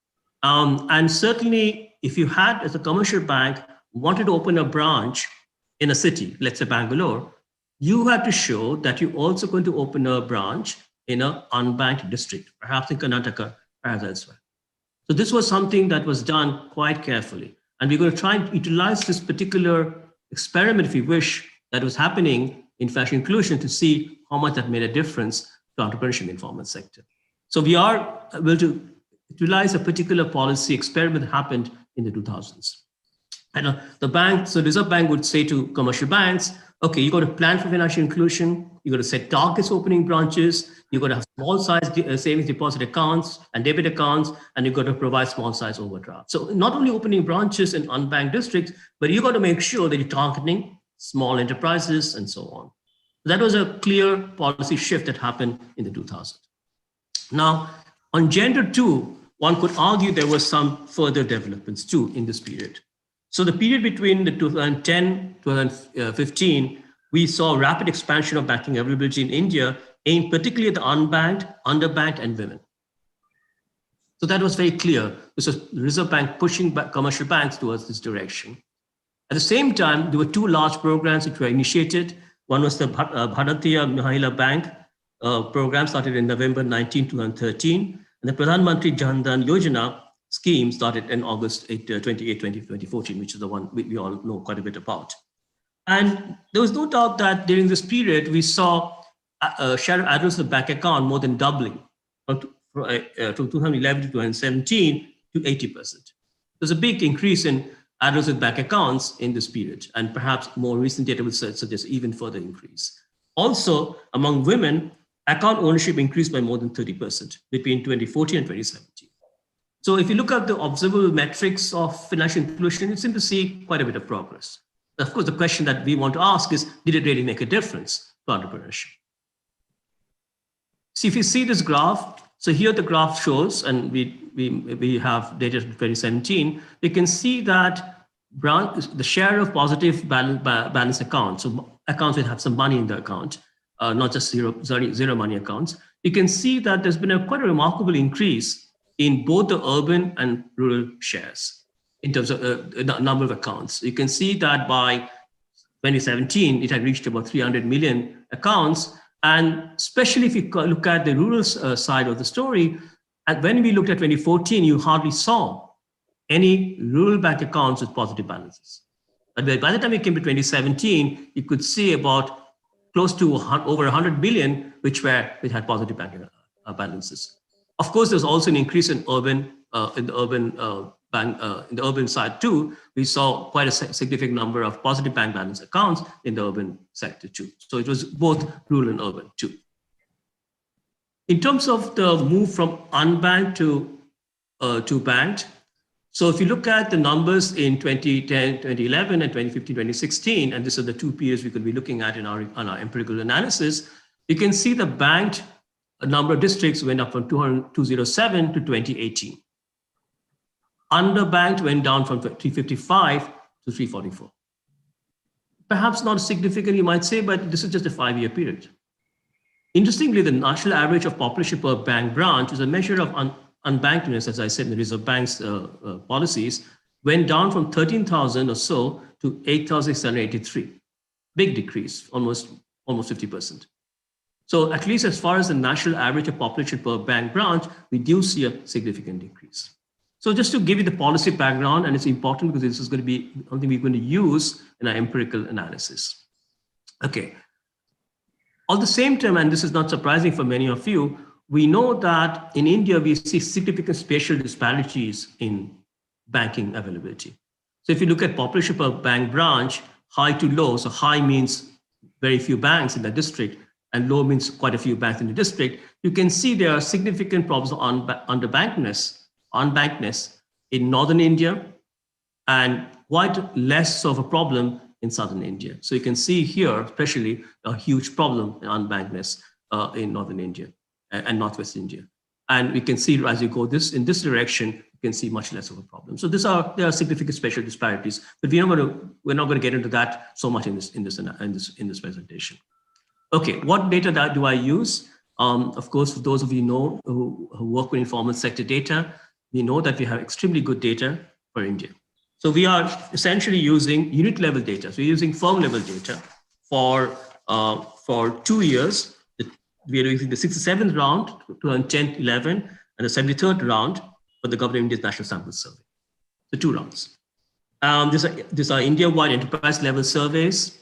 And certainly, if you had, as a commercial bank, wanted to open a branch in a city, let's say Bangalore, you had to show that you're also going to open a branch in an unbanked district, perhaps in Karnataka, perhaps elsewhere. So this was something that was done quite carefully. And we're going to try and utilize this particular experiment, if you wish, that was happening in financial inclusion to see how much that made a difference to entrepreneurship in the informal sector. So we are able to utilize a particular policy experiment that happened in the 2000s. And the bank, so Reserve Bank would say to commercial banks, okay, you got to plan for financial inclusion, you got to set targets opening branches, you got to have small size savings deposit accounts and debit accounts, and you got to provide small size overdraft. So not only opening branches in unbanked districts, but you got to make sure that you're targeting small enterprises and so on. That was a clear policy shift that happened in the 2000s. Now, on gender too, one could argue there was some further developments too in this period. So the period between the 2010 to 2015, we saw rapid expansion of banking availability in India, aimed particularly at the unbanked, underbanked, and women. So that was very clear. This was the Reserve Bank pushing back commercial banks towards this direction. At the same time, there were two large programs which were initiated. One was the Bharatiya Mahila Bank program, started in November 2013, and the Pradhan Mantri Jan Dhan Yojana scheme started in August 28, 2014, which is the one we all know quite a bit about. And there was no doubt that during this period, we saw a share of adults with bank account more than doubling from 2011 to 2017 to 80%. There's a big increase in adults with bank accounts in this period, and perhaps more recent data will suggest even further increase. Also, among women, account ownership increased by more than 30% between 2014 and 2017. So if you look at the observable metrics of financial inclusion, you seem to see quite a bit of progress. Of course, the question that we want to ask is, did it really make a difference to entrepreneurship? See, if you see this graph, so here the graph shows, and we have data from 2017, you can see that the share of positive balance accounts, so accounts that have some money in the account, not just zero money accounts, you can see that there's been quite a remarkable increase in both the urban and rural shares in terms of the number of accounts. You can see that by 2017, it had reached about 300 million accounts. And especially if you look at the rural side of the story, and when we looked at 2014, you hardly saw any rural bank accounts with positive balances. But by the time it came to 2017, you could see about close to over 100 billion, which had positive bank balances. Of course, there's also an increase in the urban side too. We saw quite a significant number of positive bank balance accounts in the urban sector too. So it was both rural and urban too. In terms of the move from unbanked to banked, so if you look at the numbers in 2010, 2011, and 2015, 2016, and these are the two periods we could be looking at on our empirical analysis, you can see the banked number of districts went up from 207 to 2018. Underbanked went down from 355 to 344. Perhaps not significant, you might say, but this is just a 5-year period. Interestingly, the national average of population per bank branch is a measure of unbankedness, as I said in the Reserve Bank's policies, went down from 13,000 or so to 8,783. Big decrease, almost 50%. So at least as far as the national average of population per bank branch, we do see a significant increase. So just to give you the policy background, and it's important because this is going to be something we're going to use in our empirical analysis. Okay. At the same time, and this is not surprising for many of you, we know that in India, we see significant spatial disparities in banking availability. So if you look at population per bank branch, high to low, so high means very few banks in the district, and low means quite a few banks in the district, you can see there are significant problems on unbankedness in northern India, and quite less of a problem in southern India. So you can see here, especially a huge problem in unbankedness in northern India and northwest India. And we can see as you go in this direction, you can see much less of a problem. So there are significant spatial disparities, but we're not going to get into that so much in this presentation. Okay, what data do I use? Of course, for those of you who work with informal sector data, we know that we have extremely good data for India. So we are essentially using unit level data. So we're using firm level data for 2 years. we are using the 67th round, 2010, 11, and the 73rd round for the Government of India's National Sample Survey. The 2 rounds. These are India-wide enterprise-level surveys,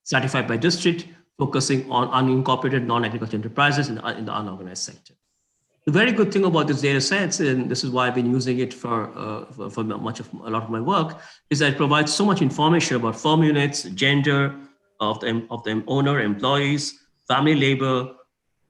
stratified by district, focusing on unincorporated non-agricultural enterprises in the unorganized sector. The very good thing about these data sets, and this is why I've been using it for a lot of my work, is that it provides so much information about firm units, gender of the owner, employees, family labor,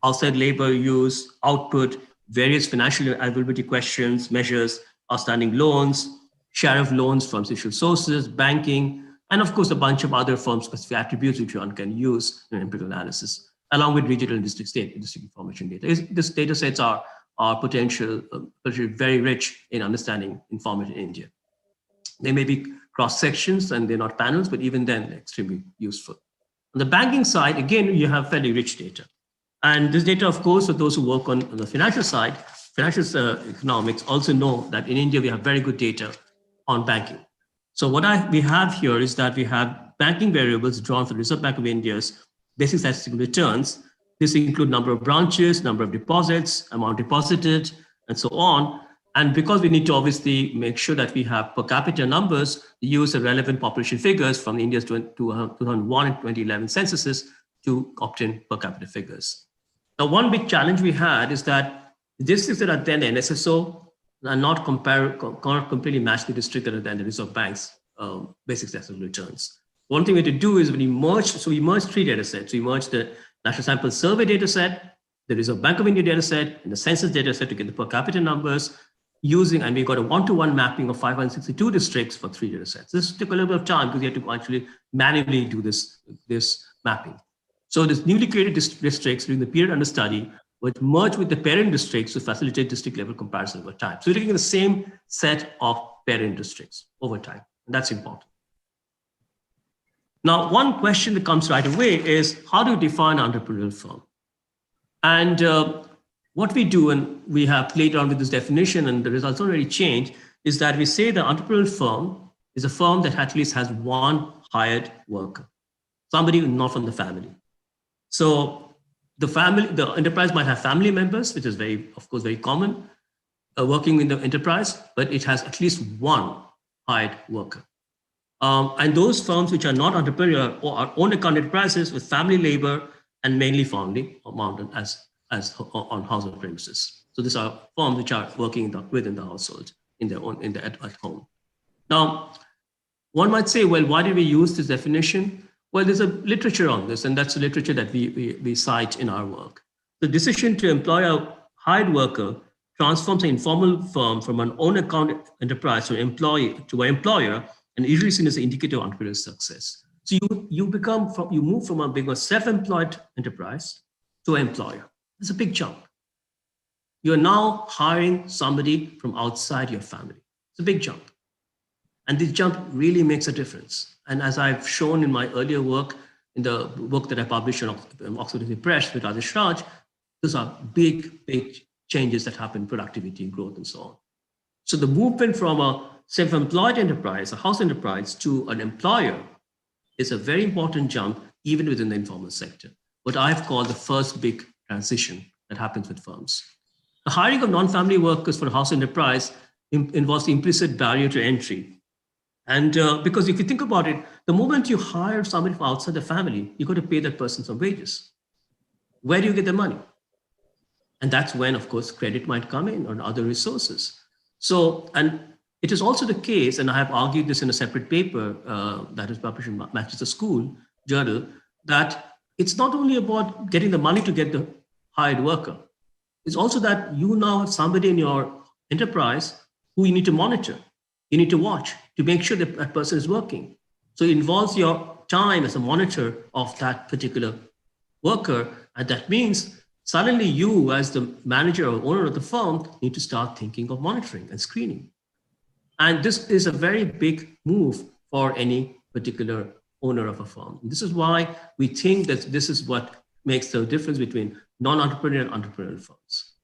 outside labor use, output, various financial availability questions, measures, outstanding loans, share of loans from social sources, banking, and of course, a bunch of other firm-specific attributes which one can use in empirical analysis, along with regional and district information data. These data sets are potentially very rich in understanding information in India. They may be cross-sections and they're not panels, but even then, they're extremely useful. On the banking side, again, you have fairly rich data. And this data, of course, for those who work on the financial side, financial economics also know that in India, we have very good data on banking. So what we have here is that we have banking variables drawn from the Reserve Bank of India's basic statistical returns. This includes number of branches, number of deposits, amount deposited, and so on. And because we need to obviously make sure that we have per capita numbers, we use the relevant population figures from India's 2001 and 2011 censuses to obtain per capita figures. Now, one big challenge we had is that the districts that are then NSSO are not completely match the district that are then the Reserve Bank's basic statistical returns. One thing we had to do is when we merged, so we merged 3 data sets. We merged the National Sample Survey data set, the Reserve Bank of India data set, and the census data set to get the per capita numbers using, and we got a 1-to-1 mapping of 562 districts for 3 data sets. This took a little bit of time because you had to actually manually do this mapping. So this newly created districts during the period under study would merge with the parent districts to facilitate district level comparison over time. So we're looking at the same set of parent districts over time, and that's important. Now, one question that comes right away is, how do you define an entrepreneurial firm? And what we do, and we have played around with this definition, and the results already changed, is that we say the entrepreneurial firm is a firm that at least has one hired worker, somebody not from the family. So the enterprise might have family members, which is of course, very common, working in the enterprise, but it has at least one hired worker. And those firms which are not entrepreneurial or are own account enterprises with family labor and mainly founding or mounted as on household premises. So these are firms which are working within the household at home. Now, one might say, well, why did we use this definition? Well, there's a literature on this, and that's the literature that we cite in our work. The decision to employ a hired worker transforms an informal firm from an own account enterprise to an employer, and usually seen as an indicator of entrepreneurial success. So you move from being a self-employed enterprise to an employer. It's a big jump. You're now hiring somebody from outside your family. It's a big jump. And this jump really makes a difference. And as I've shown in my earlier work, in the book that I published on Oxford University Press with Rajesh Raj, those are big changes that happen in productivity, growth, and so on. So the movement from a self-employed enterprise, a house enterprise, to an employer is a very important jump, even within the informal sector. What I've called the first big transition that happens with firms. The hiring of non-family workers for a house enterprise involves the implicit barrier to entry. And because if you think about it, the moment you hire somebody from outside the family, you've got to pay that person some wages. Where do you get the money? And that's when, of course, credit might come in or other resources. So, and it is also the case, and I have argued this in a separate paper that is published in Manchester School Journal, that it's not only about getting the money to get the hired worker. It's also that you now have somebody in your enterprise who you need to monitor. You need to watch to make sure that that person is working. So it involves your time as a monitor of that particular worker. And that means suddenly you, as the manager or owner of the firm, need to start thinking of monitoring and screening. And this is a very big move for any particular owner of a firm. And this is why we think that this is what makes the difference between non-entrepreneurial and entrepreneurial firms.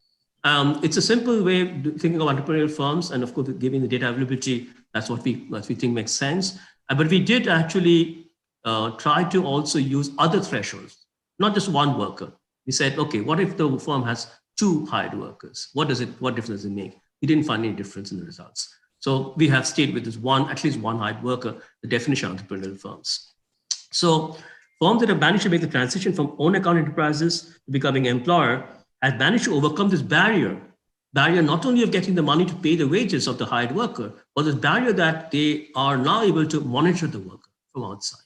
It's a simple way of thinking of entrepreneurial firms, and of course, giving the data availability, that's what we think makes sense. But we did actually try to also use other thresholds, not just one worker. We said, okay, what if the firm has 2 hired workers? What difference does it make? We didn't find any difference in the results. So we have stayed with this at least one hired worker, the definition of entrepreneurial firms. So firms that have managed to make the transition from own account enterprises to becoming employer have managed to overcome this barrier not only of getting the money to pay the wages of the hired worker, but this barrier that they are now able to monitor the worker from outside.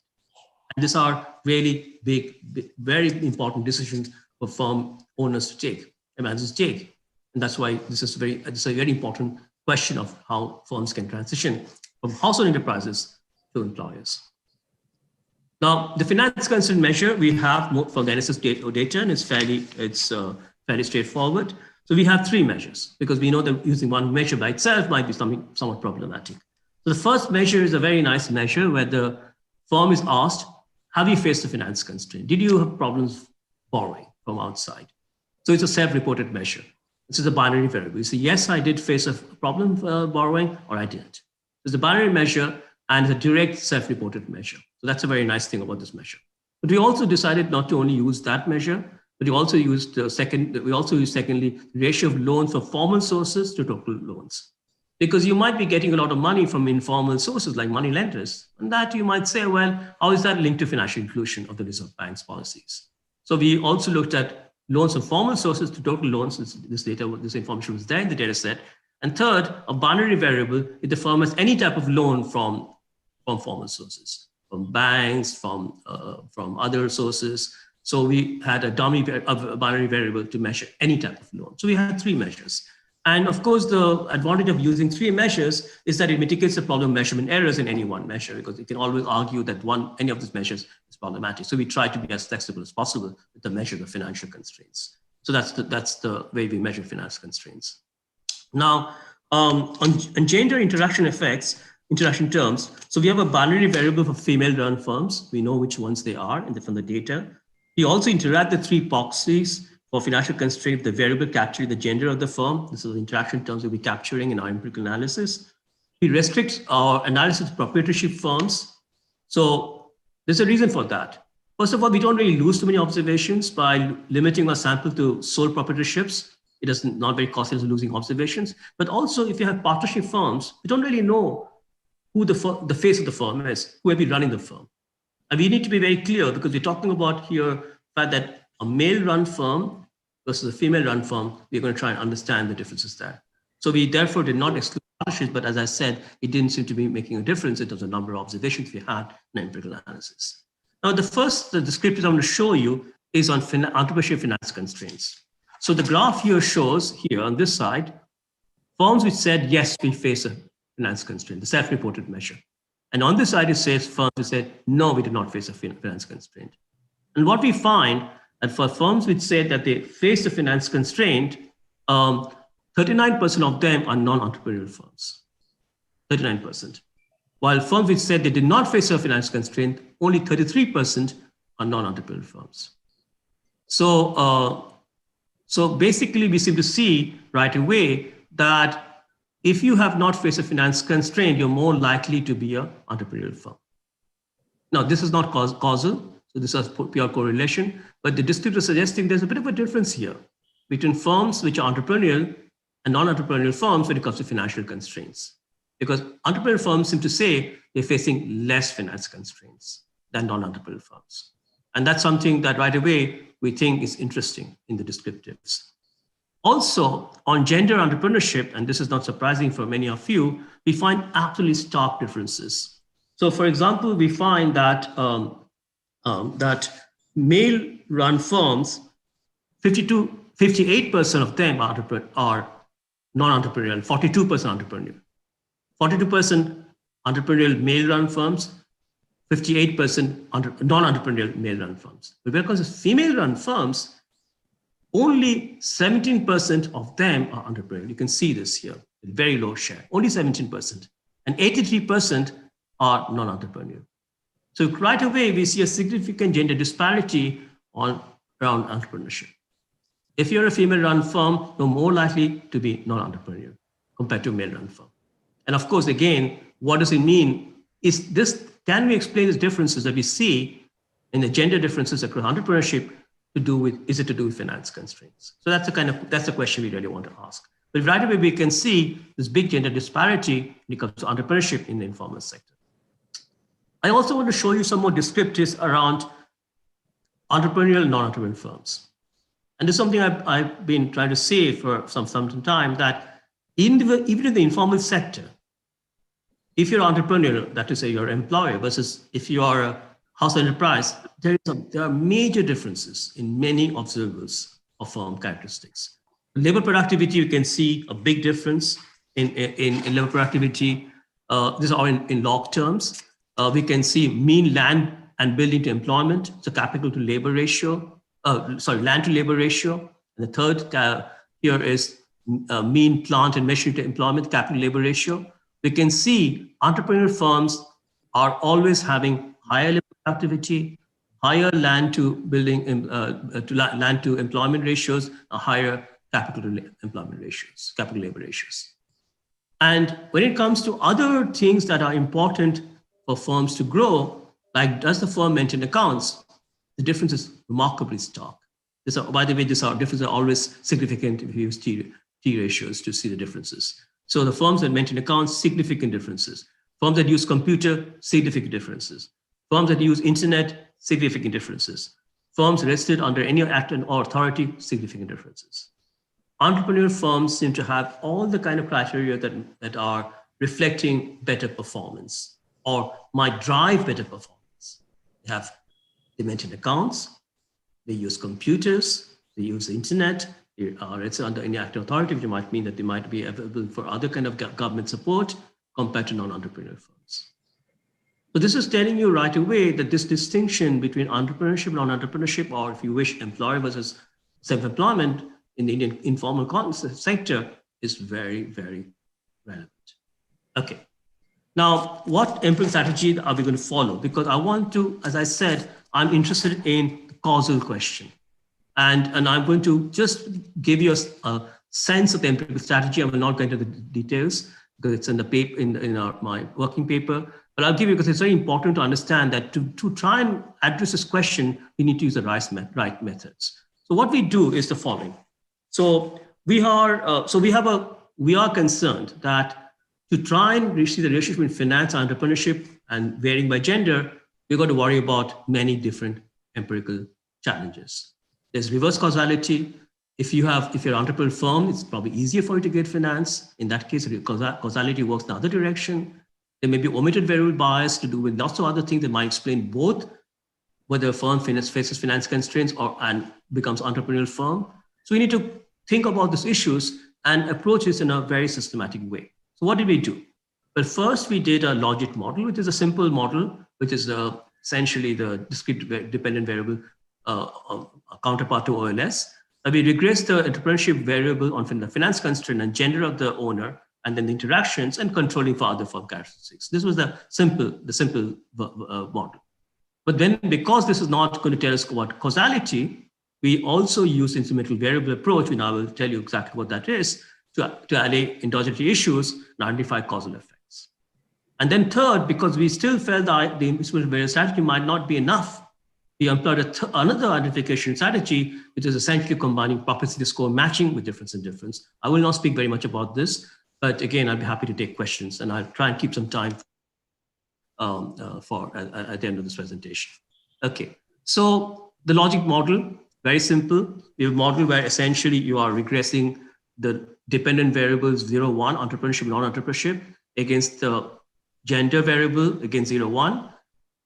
And these are really big, very important decisions for firm owners to take, and managers to take. And that's why this is a very important question of how firms can transition from household enterprises to employers. Now, the finance constraint measure we have from the NSS data, and it's fairly straightforward. So we have 3 measures, because we know that using one measure by itself might be somewhat problematic. So the first measure is a very nice measure where the firm is asked, have you faced a finance constraint? Did you have problems borrowing from outside? So it's a self-reported measure. This is a binary variable. You say, yes, I did face a problem borrowing, or I didn't. It's a binary measure and it's a direct self-reported measure. So that's a very nice thing about this measure. But we also decided not to only use that measure, but we also used secondly, the ratio of loans from formal sources to total loans. Because you might be getting a lot of money from informal sources like money lenders. And that you might say, well, how is that linked to financial inclusion of the Reserve Bank's policies? So we also looked at loans from formal sources to total loans. This information was there in the data set. And third, a binary variable if the firm has any type of loan from formal sources, from banks, from other sources. So we had a binary variable to measure any type of loan. So we had 3 measures. And of course, the advantage of using 3 measures is that it mitigates the problem of measurement errors in any one measure, because you can always argue that any of these measures is problematic. So we try to be as flexible as possible with the measure of financial constraints. So that's the way we measure finance constraints. Now, on gender interaction terms, so we have a binary variable for female-run firms. We know which ones they are from the data. We also interact the 3 proxies for financial constraint, the variable capturing the gender of the firm. This is the interaction terms we'll be capturing in our empirical analysis. We restrict our analysis to proprietorship firms. So there's a reason for that. First of all, we don't really lose too many observations by limiting our sample to sole proprietorships. It is not very costly losing observations. But also, if you have partnership firms, we don't really know who the face of the firm is, who will be running the firm. And we need to be very clear, because we're talking about here the fact that a male-run firm versus a female-run firm, we're going to try and understand the differences there. So we therefore did not exclude partnerships, but as I said, it didn't seem to be making a difference in terms of the number of observations we had in empirical analysis. Now, the descriptors I'm going to show you is on entrepreneurship finance constraints. So the graph here shows here on this side, firms which said, yes, we face a finance constraint, the self-reported measure. And on this side, it says firms who said, no, we did not face a finance constraint. And what we find that for firms which said that they faced a finance constraint, 39% of them are non-entrepreneurial firms, 39%. While firms which said they did not face a finance constraint, only 33% are non-entrepreneurial firms. So basically, we seem to see right away that if you have not faced a finance constraint, you're more likely to be an entrepreneurial firm. Now, this is not causal, so this is pure correlation, but the descriptor is suggesting there's a bit of a difference here between firms which are entrepreneurial and non-entrepreneurial firms when it comes to financial constraints. Because entrepreneurial firms seem to say they're facing less finance constraints than non-entrepreneurial firms. And that's something that right away we think is interesting in the descriptives. Also, on gender entrepreneurship, and this is not surprising for many of you, we find absolutely stark differences. So for example, we find that, that male-run firms, 58% of them are non-entrepreneurial, 42% entrepreneurial. 42% entrepreneurial male-run firms, 58% non-entrepreneurial male-run firms. But because of female-run firms, only 17% of them are entrepreneurial. You can see this here, very low share, only 17%. And 83% are non-entrepreneurial. So right away, we see a significant gender disparity around entrepreneurship. If you're a female-run firm, you're more likely to be non-entrepreneurial compared to a male-run firm. And of course, again, what does it mean? Can we explain these differences that we see in the gender differences across entrepreneurship to do with finance constraints? So that's the question we really want to ask. But right away we can see this big gender disparity when it comes to entrepreneurship in the informal sector. I also want to show you some more descriptives around entrepreneurial and non-entrepreneurial firms. And this is something I've been trying to say for some time, that even in the informal sector, if you're an entrepreneur, that is, say you're an employer, versus if you are a house enterprise, there are major differences in many observables of firm characteristics. Labor productivity, you can see a big difference in labor productivity. These are in log terms. We can see mean land and building to employment, so capital to labor ratio, land to labor ratio. And the third here is mean plant and machinery to employment, capital labor ratio. We can see entrepreneurial firms are always having higher labor productivity, higher land to building, land to employment ratios, higher capital to employment ratios, capital labor ratios. And when it comes to other things that are important for firms to grow, like does the firm maintain accounts, the difference is remarkably stark. By the way, these differences are always significant if you use T ratios to see the differences. So the firms that maintain accounts, significant differences. Firms that use computer, significant differences. Firms that use internet, significant differences. Firms registered under any act or authority, significant differences. Entrepreneurial firms seem to have all the kind of criteria that are reflecting better performance or might drive better performance. They maintain accounts, they use computers, they use the internet, it's under any act or authority, which might mean that they might be available for other kind of government support compared to non-entrepreneurial firms. So this is telling you right away that this distinction between entrepreneurship and non-entrepreneurship, or if you wish, employer versus self-employment in the Indian informal sector is very, very relevant. Okay. Now, what empirical strategy are we going to follow? Because I want to, as I said, I'm interested in the causal question. And I'm going to just give you a sense of the empirical strategy. I will not go into the details because it's in the paper, my working paper. But I'll give you, because it's very important to understand that to try and address this question, we need to use the right methods. So what we do is the following. So we are concerned that to try and see the relationship between finance and entrepreneurship and varying by gender, we've got to worry about many different empirical challenges. There's reverse causality. If you're an entrepreneurial firm, it's probably easier for you to get finance. In that case, causality works in the other direction. There may be omitted variable bias to do with lots of other things that might explain both whether a firm faces finance constraints and becomes an entrepreneurial firm. So we need to think about these issues and approach this in a very systematic way. So what did we do? Well, first we did a logit model, which is a simple model, which is essentially the discrete dependent variable counterpart to OLS. We regress the entrepreneurship variable on the finance constraint and gender of the owner, and then the interactions and controlling for other firm characteristics. This was the simple model. But then, because this is not going to tell us about causality, we also use instrumental variable approach, and I will tell you exactly what that is, to allay endogenity issues and identify causal effects. And then third, because we still felt that the instrumental variable strategy might not be enough, we employed another identification strategy, which is essentially combining propensity score matching with difference in difference. I will not speak very much about this, but again, I'll be happy to take questions, and I'll try and keep some time at the end of this presentation. Okay, so the logic model, very simple. We have a model where essentially you are regressing the dependent variables 0, 1, entrepreneurship, non-entrepreneurship, against the gender variable against 0, 1.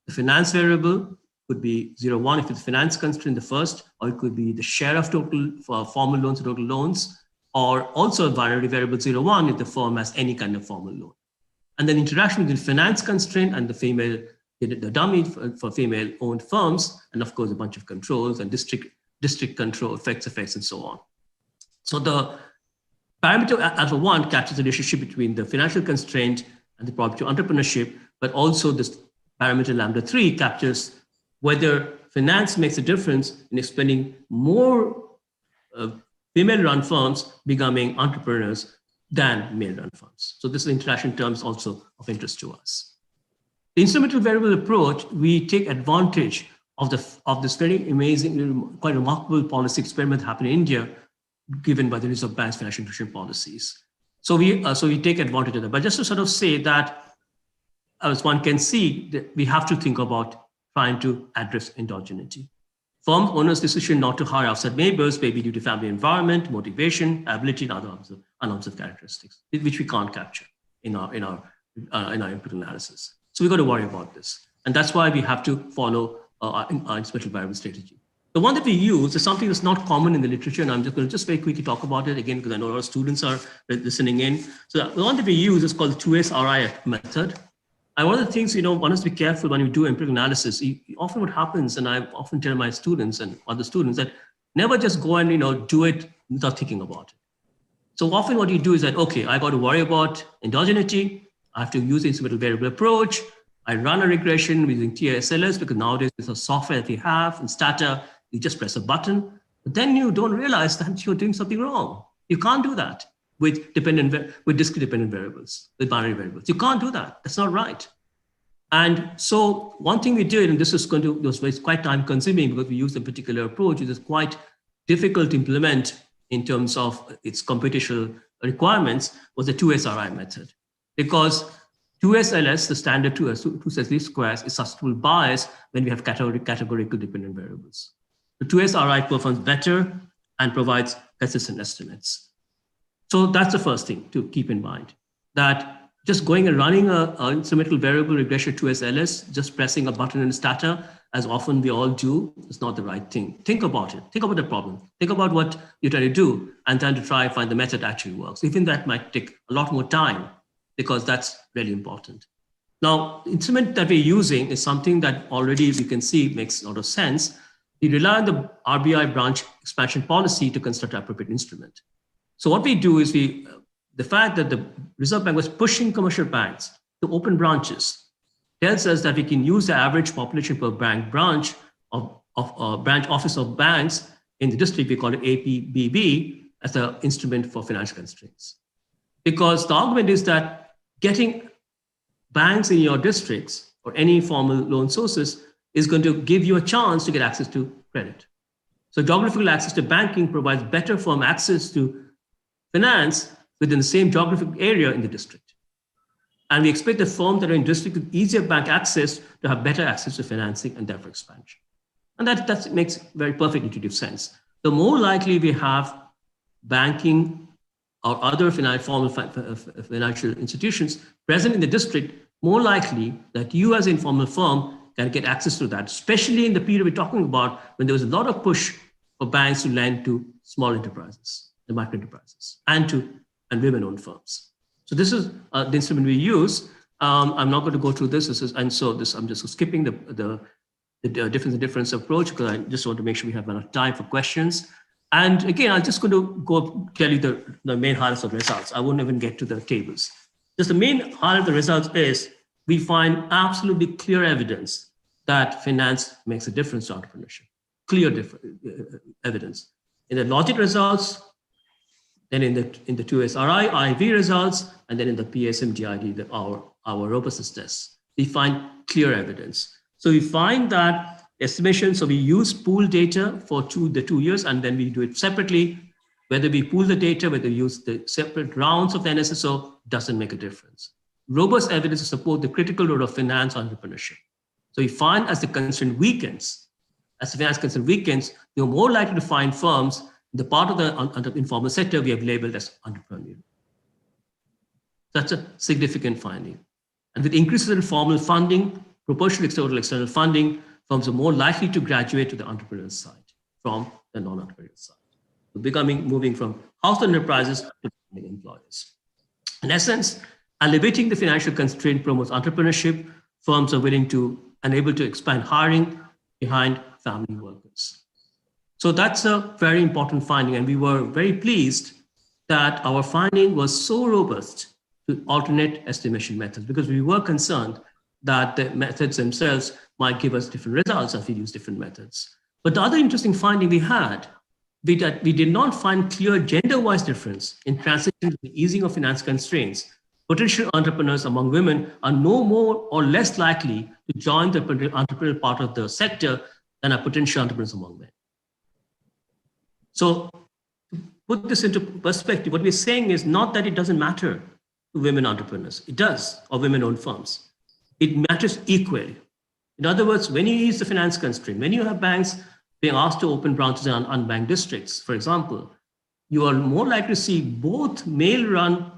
The finance variable could be 0, 1 if it's finance constraint, the first, or it could be the share of total for formal loans to total loans, or also a binary variable 0, 1 if the firm has any kind of formal loan. And then interaction between finance constraint and the dummy for female-owned firms, and of course a bunch of controls and district control effects, and so on. So the parameter alpha 1 captures the relationship between the financial constraint and the probability of entrepreneurship, but also this parameter lambda 3 captures whether finance makes a difference in explaining more female-run firms becoming entrepreneurs than male-run firms. So this is interaction terms also of interest to us. The instrumental variable approach, we take advantage of this very amazing, quite remarkable policy experiment happened in India, given by the Reserve Bank's financial inclusion policies. So we take advantage of that. But just to sort of say that, as one can see, that we have to think about trying to address endogeneity. Firm owners' decision not to hire outside neighbors may be due to family environment, motivation, ability, and other unobserved characteristics, which we can't capture in our input analysis. So we've got to worry about this, and that's why we have to follow our instrumental variable strategy. The one that we use is something that's not common in the literature, and I'm just going to very quickly talk about it again because I know a lot of students are listening in. So the one that we use is called the 2SRI method. And one of the things, one has to be careful when you do empirical analysis. Often what happens, and I often tell my students and other students, that never just go and do it without thinking about it. So often what you do is that, okay, I got to worry about endogeneity. I have to use the instrumental variable approach. I run a regression using TSLS because nowadays there's a software that we have in Stata. You just press a button, but then you don't realize that you're doing something wrong. You can't do that with discrete dependent variables, with binary variables. You can't do that. That's not right. And so one thing we did, and this is quite time consuming because we used a particular approach, which is quite difficult to implement in terms of its computational requirements, was the 2SRI method. Because 2SLS, the standard 2S least squares, is susceptible bias when we have categorical dependent variables. The 2SRI performs better and provides consistent estimates. So that's the first thing to keep in mind, that just going and running an instrumental variable regression 2SLS, just pressing a button in Stata, as often we all do, is not the right thing. Think about it. Think about the problem. Think about what you're trying to do and then to try and find the method that actually works. Even that might take a lot more time because that's really important. Now, the instrument that we're using is something that already we can see makes a lot of sense. We rely on the RBI branch expansion policy to construct an appropriate instrument. So what we do is the fact that the Reserve Bank was pushing commercial banks to open branches tells us that we can use the average population per bank branch of branch office of banks in the district, we call it APBB, as an instrument for financial constraints. Because the argument is that getting banks in your districts or any formal loan sources is going to give you a chance to get access to credit. So geographical access to banking provides better firm access to finance within the same geographic area in the district. And we expect the firms that are in district with easier bank access to have better access to financing and therefore expansion. And that makes very perfect intuitive sense. The more likely we have banking or other formal financial institutions present in the district, more likely that you as an informal firm can get access to that, especially in the period we're talking about when there was a lot of push for banks to lend to small enterprises, the micro enterprises, and women-owned firms. So this is the instrument we use. I'm not going to go through this. I'm just skipping the difference approach because I just want to make sure we have enough time for questions. And again, I'm just going to go tell you the main highlights of the results. I won't even get to the tables. Just the main highlight of the results is we find absolutely clear evidence that finance makes a difference to entrepreneurship. Clear evidence. In the logic results, then in the 2SRI, IV results, and then in the PSMGID, our robustness tests, we find clear evidence. So we find that estimation, so we use pool data for the 2 years, and then we do it separately. Whether we pool the data, whether we use the separate rounds of the NSSO, doesn't make a difference. Robust evidence to support the critical role of finance entrepreneurship. So we find as the constraint weakens, as the finance constraint weakens, you're more likely to find firms in the part of the informal sector we have labeled as entrepreneurial. That's a significant finding. And with increases in formal funding, proportional external funding, firms are more likely to graduate to the entrepreneurial side from the non-entrepreneurial side. So moving from household enterprises to employers. In essence, alleviating the financial constraint promotes entrepreneurship. Firms are willing to and able to expand hiring behind family workers. So that's a very important finding, and we were very pleased that our finding was so robust to alternate estimation methods because we were concerned that the methods themselves might give us different results if we use different methods. But the other interesting finding we had, we did not find clear gender-wise difference in transition to the easing of finance constraints. Potential entrepreneurs among women are no more or less likely to join the entrepreneurial part of the sector than are potential entrepreneurs among men. So to put this into perspective, what we're saying is not that it doesn't matter to women entrepreneurs. It does, or women-owned firms. It matters equally. In other words, when you use the finance constraint, when you have banks being asked to open branches in unbanked districts, for example, you are more likely to see both male-run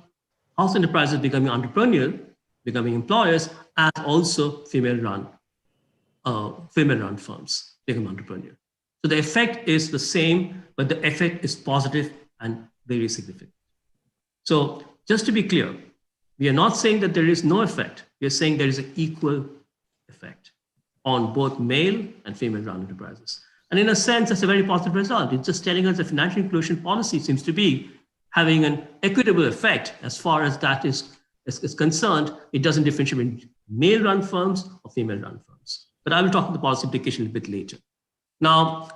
house enterprises becoming entrepreneurial, becoming employers, as also female-run firms become entrepreneurial. So the effect is the same, but the effect is positive and very significant. So just to be clear, we are not saying that there is no effect. We are saying there is an equal effect on both male and female-run enterprises. And in a sense, that's a very positive result. It's just telling us that financial inclusion policy seems to be having an equitable effect as far as that is concerned. It doesn't differentiate between male-run firms or female-run firms. But I will talk about the policy implication a bit later. Now,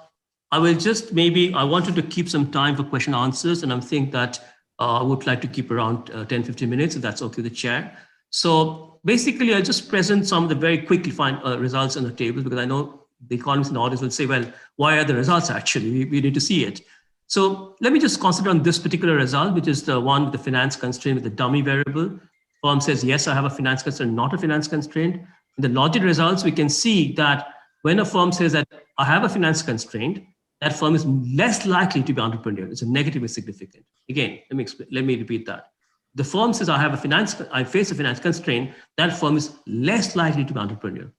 I wanted to keep some time for question and answers, and I think that I would like to keep around 10, 15 minutes, if that's okay with the chair. So basically, I'll just present some of the very quickly find results on the table, because I know the economists in the audience will say, well, why are the results actually? We need to see it. So let me just concentrate on this particular result, which is the one with the finance constraint with the dummy variable. Firm says, yes, I have a finance constraint, not a finance constraint. In the logit results, we can see that when a firm says that I have a finance constraint, that firm is less likely to be entrepreneurial. It's a negatively significant. Again, let me repeat that. The firm says I face a finance constraint, that firm is less likely to be entrepreneurial,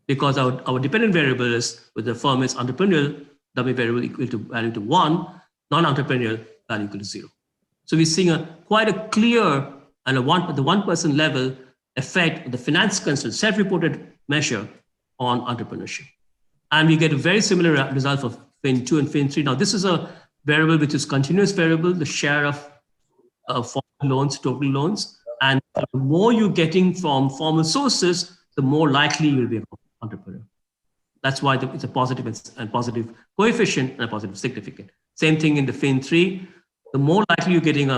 because our dependent variable is, with the firm is entrepreneurial, dummy variable equal to value to 1, non-entrepreneurial value equal to 0. So we're seeing quite a clear and the 1% level effect of the finance constraint, self-reported measure on entrepreneurship. And we get a very similar result for FIN2 and FIN3. Now, this is a variable which is continuous variable, the share of formal loans, total loans. And the more you're getting from formal sources, the more likely you will be an entrepreneur. That's why it's a positive and positive coefficient and a positive significant. Same thing in the FIN3. The more likely you're getting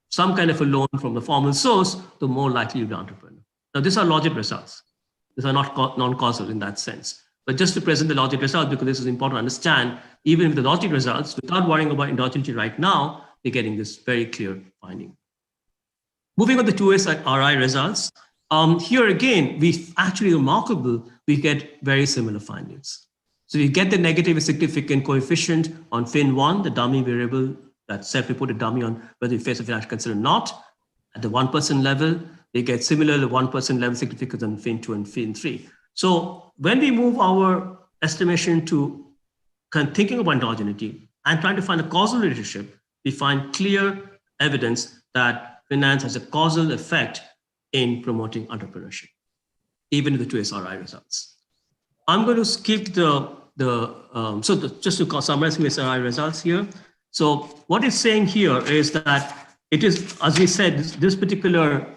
some kind of a loan from the formal source, the more likely you'll be an entrepreneur. Now, these are logit results. These are not non-causal in that sense. But just to present the logit results, because this is important to understand, even with the logit results, without worrying about endogeneity right now, we're getting this very clear finding. Moving on to the 2SRI results. Here again, we actually remarkable, we get very similar findings. So we get the negative significant coefficient on FIN1, the dummy variable, that self-reported dummy on whether you face a financial concern or not. At the 1% level, they get similar 1% level significance on FIN2 and FIN3. So when we move our estimation to thinking about endogeneity and trying to find a causal relationship, we find clear evidence that finance has a causal effect in promoting entrepreneurship, even with the 2SRI results. I'm going to skip just to summarize the 2SRI results here. So what it's saying here is that it is, as we said, this particular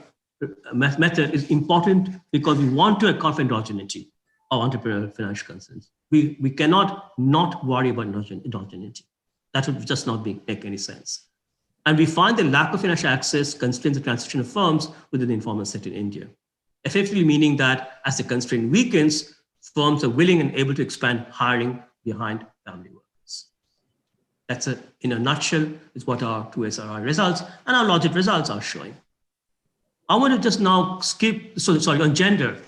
method is important because we want to account for endogeneity of entrepreneurial financial concerns. We cannot not worry about endogeneity. That would just not make any sense. And we find the lack of financial access constrains the transition of firms within the informal sector in India, effectively meaning that as the constraint weakens, firms are willing and able to expand hiring behind family workers. That's in a nutshell, is what our 2SRI results and our logit results are showing. I want to just now on gender.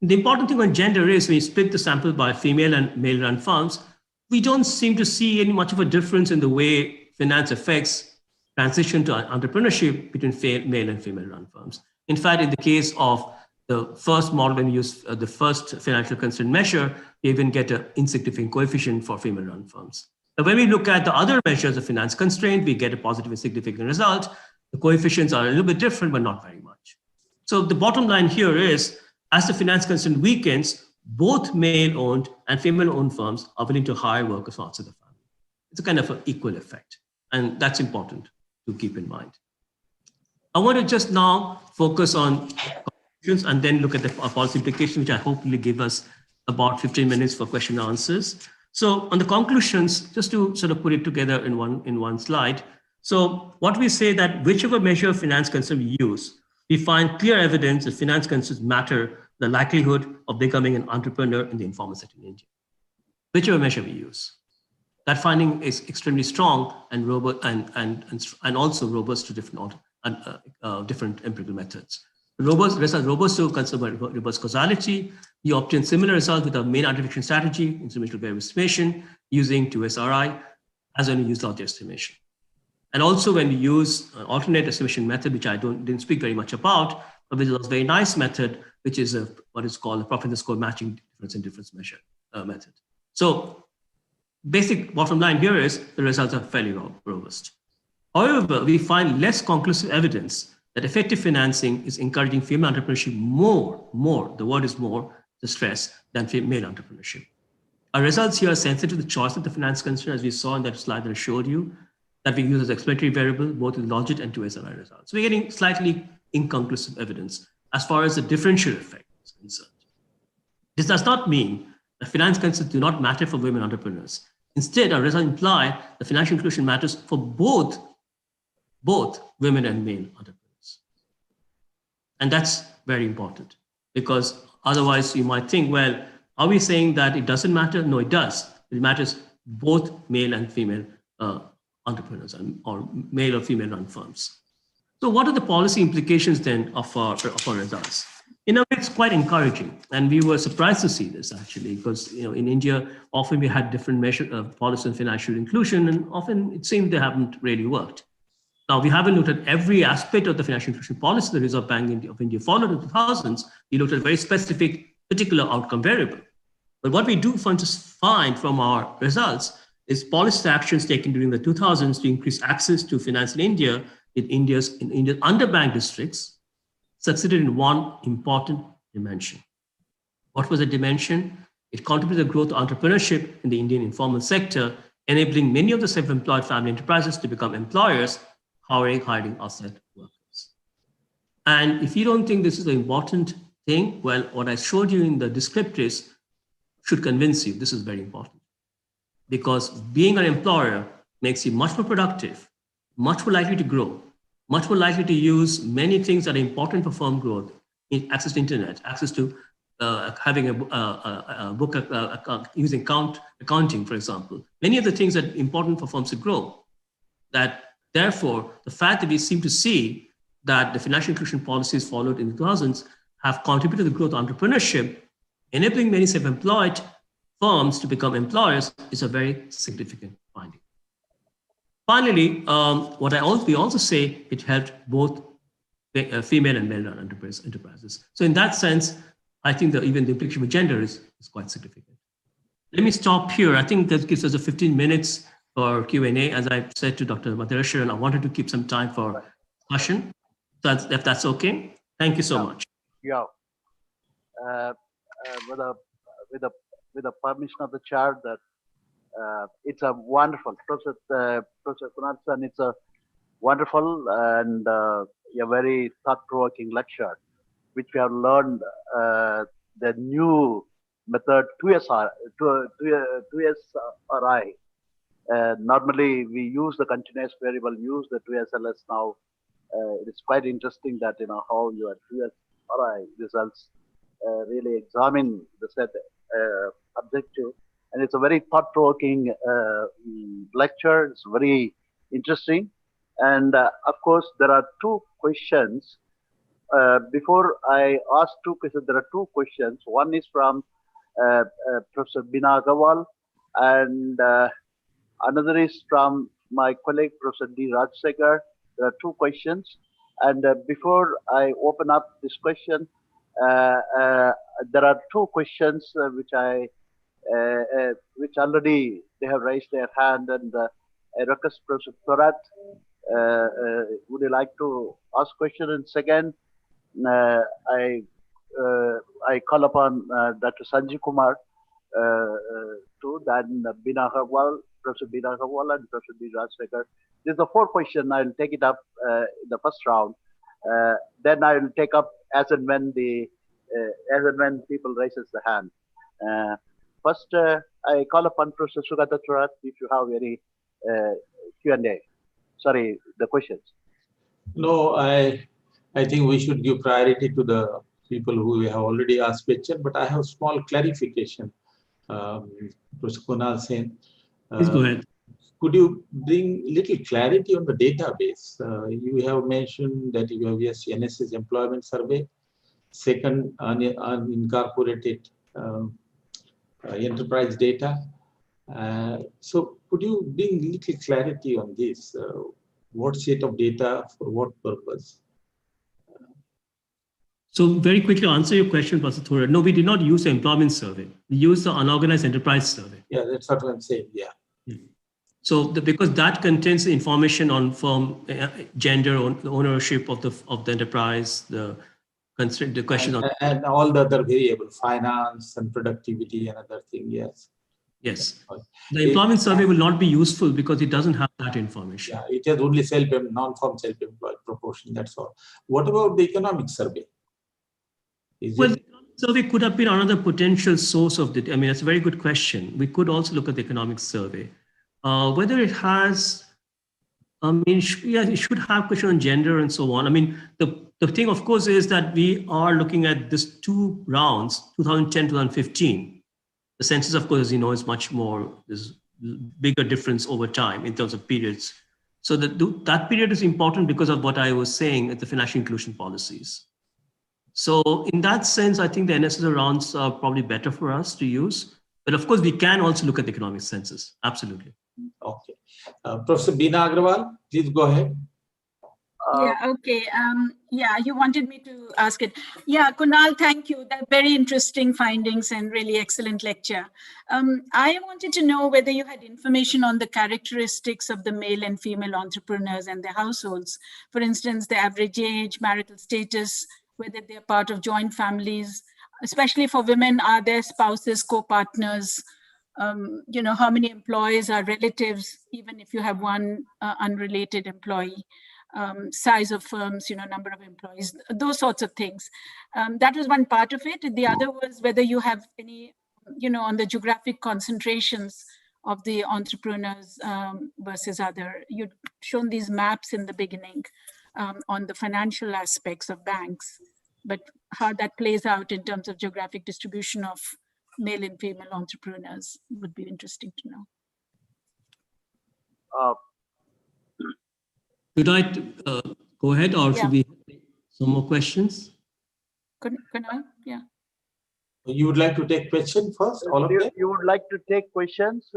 The important thing on gender is when you split the sample by female and male-run firms, we don't seem to see any much of a difference in the way finance affects transition to entrepreneurship between male and female-run firms. In fact, in the case of the first model, when we use the first financial constraint measure, we even get an insignificant coefficient for female-run firms. Now, when we look at the other measures of finance constraint, we get a positive and significant result. The coefficients are a little bit different, but not very much. So the bottom line here is, as the finance constraint weakens, both male-owned and female-owned firms are willing to hire workers outside the family. It's a kind of an equal effect, and that's important to keep in mind. I want to just now focus on conclusions and then look at the policy implications, which I hope will give us about 15 minutes for question and answers. So on the conclusions, just to sort of put it together in one slide. So what we say that whichever measure of finance concern we use, we find clear evidence that finance concerns matter the likelihood of becoming an entrepreneur in the informal sector in India. whichever measure we use. That finding is extremely strong and robust, and also robust to different empirical methods. Robust to consider robust causality. You obtain similar results with a main identification strategy, information variable estimation, using 2SRI as when we use loss estimation. And also when we use an alternate estimation method, which I didn't speak very much about, but which is a very nice method, which is what is called a propensity score matching difference and difference measure method. So basic bottom line here is the results are fairly robust. However, we find less conclusive evidence that effective financing is encouraging female entrepreneurship more, the word is more, the stress, than male entrepreneurship. Our results here are sensitive to the choice of the finance constraint, as we saw in that slide that I showed you, that we use as explanatory variable, both in logit and 2SRI results. So we're getting slightly inconclusive evidence as far as the differential effect is concerned. This does not mean that finance constraints do not matter for women entrepreneurs. Instead, our results imply that financial inclusion matters for both women and male entrepreneurs. And that's very important, because otherwise you might think, well, are we saying that it doesn't matter? No, it does. It matters both male and female entrepreneurs, or male or female run firms. So what are the policy implications then of our results? In a way, it's quite encouraging, and we were surprised to see this actually, because in India, often we had different measures of policy and financial inclusion, and often it seemed they haven't really worked. Now, we haven't looked at every aspect of the financial inclusion policy the Reserve Bank of India followed in the 2000s. We looked at a very specific, particular outcome variable. But what we do find from our results is policy actions taken during the 2000s to increase access to finance in India, in India's underbanked districts, succeeded in one important dimension. What was the dimension? It contributed to the growth of entrepreneurship in the Indian informal sector, enabling many of the self-employed family enterprises to become employers, hiring outside workers. And if you don't think this is an important thing, well, what I showed you in the descriptors should convince you this is very important. Because being an employer makes you much more productive, much more likely to grow, much more likely to use many things that are important for firm growth, access to internet, access to having a book, using accounting, for example. Many of the things that are important for firms to grow. That therefore, the fact that we seem to see that the financial inclusion policies followed in the 2000s have contributed to the growth of entrepreneurship, enabling many self-employed firms to become employers, is a very significant finding. Finally, we also say it helped both female and male enterprises. So in that sense, I think that even the implication of gender is quite significant. Let me stop here. I think that gives us 15 minutes for Q&A. As I said to Dr. Madhureshwaran, I wanted to keep some time for discussion. So if that's okay. Thank you so much. Yeah. With the permission of the chair, that it's a wonderful, Professor Kunal, it's a wonderful and a very thought-provoking lecture, which we have learned the new method 2SRI. Normally, we use the continuous variable, use the 2SLS now. It is quite interesting that how your 2SRI results really examine the set objective, and it's a very thought-provoking lecture. It's very interesting, and of course there are two questions. Before I ask two questions, there are two questions. One is from Professor Beena Agarwal, and another is from my colleague, Professor D. Rajsekhar. There are two questions. And before I open up this question, there are two questions which already they have raised their hand, and I request Professor Thorat, would you like to ask question? And second, I call upon Dr. Sanjeev Kumar to then Beena Agarwal, Professor Beena Agarwal, and Professor D. Rajsekhar. This is the fourth question. I will take it up in the first round. Then I will take up as and when people raises the hand. First, I call upon Professor Sugata Thorat if you have any Q&A. Sorry, the questions. No, I think we should give priority to the people who have already asked question, but I have small clarification. Professor Kunal Sen. Please go ahead. Could you bring little clarity on the database? You have mentioned that you have, yes, NSS employment survey, second unincorporated enterprise data. So could you bring little clarity on this? What set of data for what purpose? So very quickly answer your question, Pastor Thora. No, we did not use the employment survey. We used the unorganized enterprise survey. Yeah, that's what I'm saying. Yeah. So because that contains the information on firm gender, ownership of the enterprise, the question on and all the other variable, finance and productivity and other thing. Yes. Yes. The employment survey will not be useful because it doesn't have that information. Yeah, it has only non-farm self-employed proportion. That's all. What about the economic survey? Well, the economic survey could have been another potential source of it. I mean, that's a very good question. We could also look at the economic survey. Whether it has, I mean, it should have question on gender and so on. I mean, the thing, of course, is that we are looking at this 2 rounds, 2010, 2015. The census, of course, as you know, is much more, there's bigger difference over time in terms of periods. So that period is important because of what I was saying at the financial inclusion policies. So in that sense, I think the NSS rounds are probably better for us to use. But of course, we can also look at the economic census. Absolutely. Okay. Professor Beena Agrawal, please go ahead. Yeah, okay. Yeah, you wanted me to ask it. Yeah, Kunal, thank you. That very interesting findings and really excellent lecture. I wanted to know whether you had information on the characteristics of the male and female entrepreneurs and their households. For instance, the average age, marital status, whether they're part of joint families, especially for women, are their spouses, co-partners? You know, how many employees are relatives, even if you have one unrelated employee? Size of firms, you know, number of employees, those sorts of things. That was one part of it. The other was whether you have any, you know, on the geographic concentrations of the entrepreneurs versus other. You'd shown these maps in the beginning on the financial aspects of banks, but how that plays out in terms of geographic distribution of male and female entrepreneurs would be interesting to know. Should I go ahead or should we have some more questions? Kunal, yeah. You would like to take question first, all of them? You would like to take questions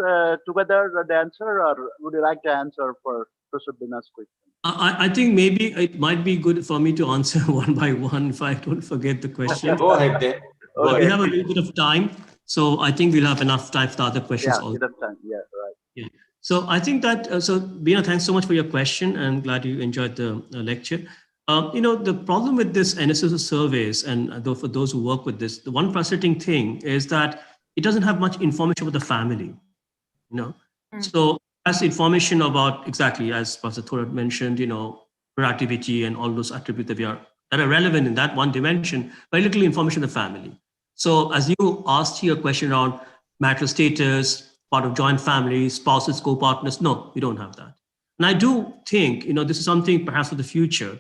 together, the answer, or would you like to answer for Professor Beena's question? I think maybe it might be good for me to answer one by one if I don't forget the question. Go ahead then. Okay. We have a little bit of time, so I think we'll have enough time for the other questions also. Enough time. Yeah, right. Yeah. So I think that, so Beena, thanks so much for your question and glad you enjoyed the lecture. You know, the problem with this NSS surveys, and for those who work with this, the one frustrating thing is that it doesn't have much information about the family, you know. So as information about exactly, as Professor Thora mentioned, you know, productivity and all those attributes that are relevant in that one dimension, very little information on the family. So as you asked your question around marital status, part of joint families, spouses, co-partners, no, we don't have that. And I do think, you know, this is something perhaps for the future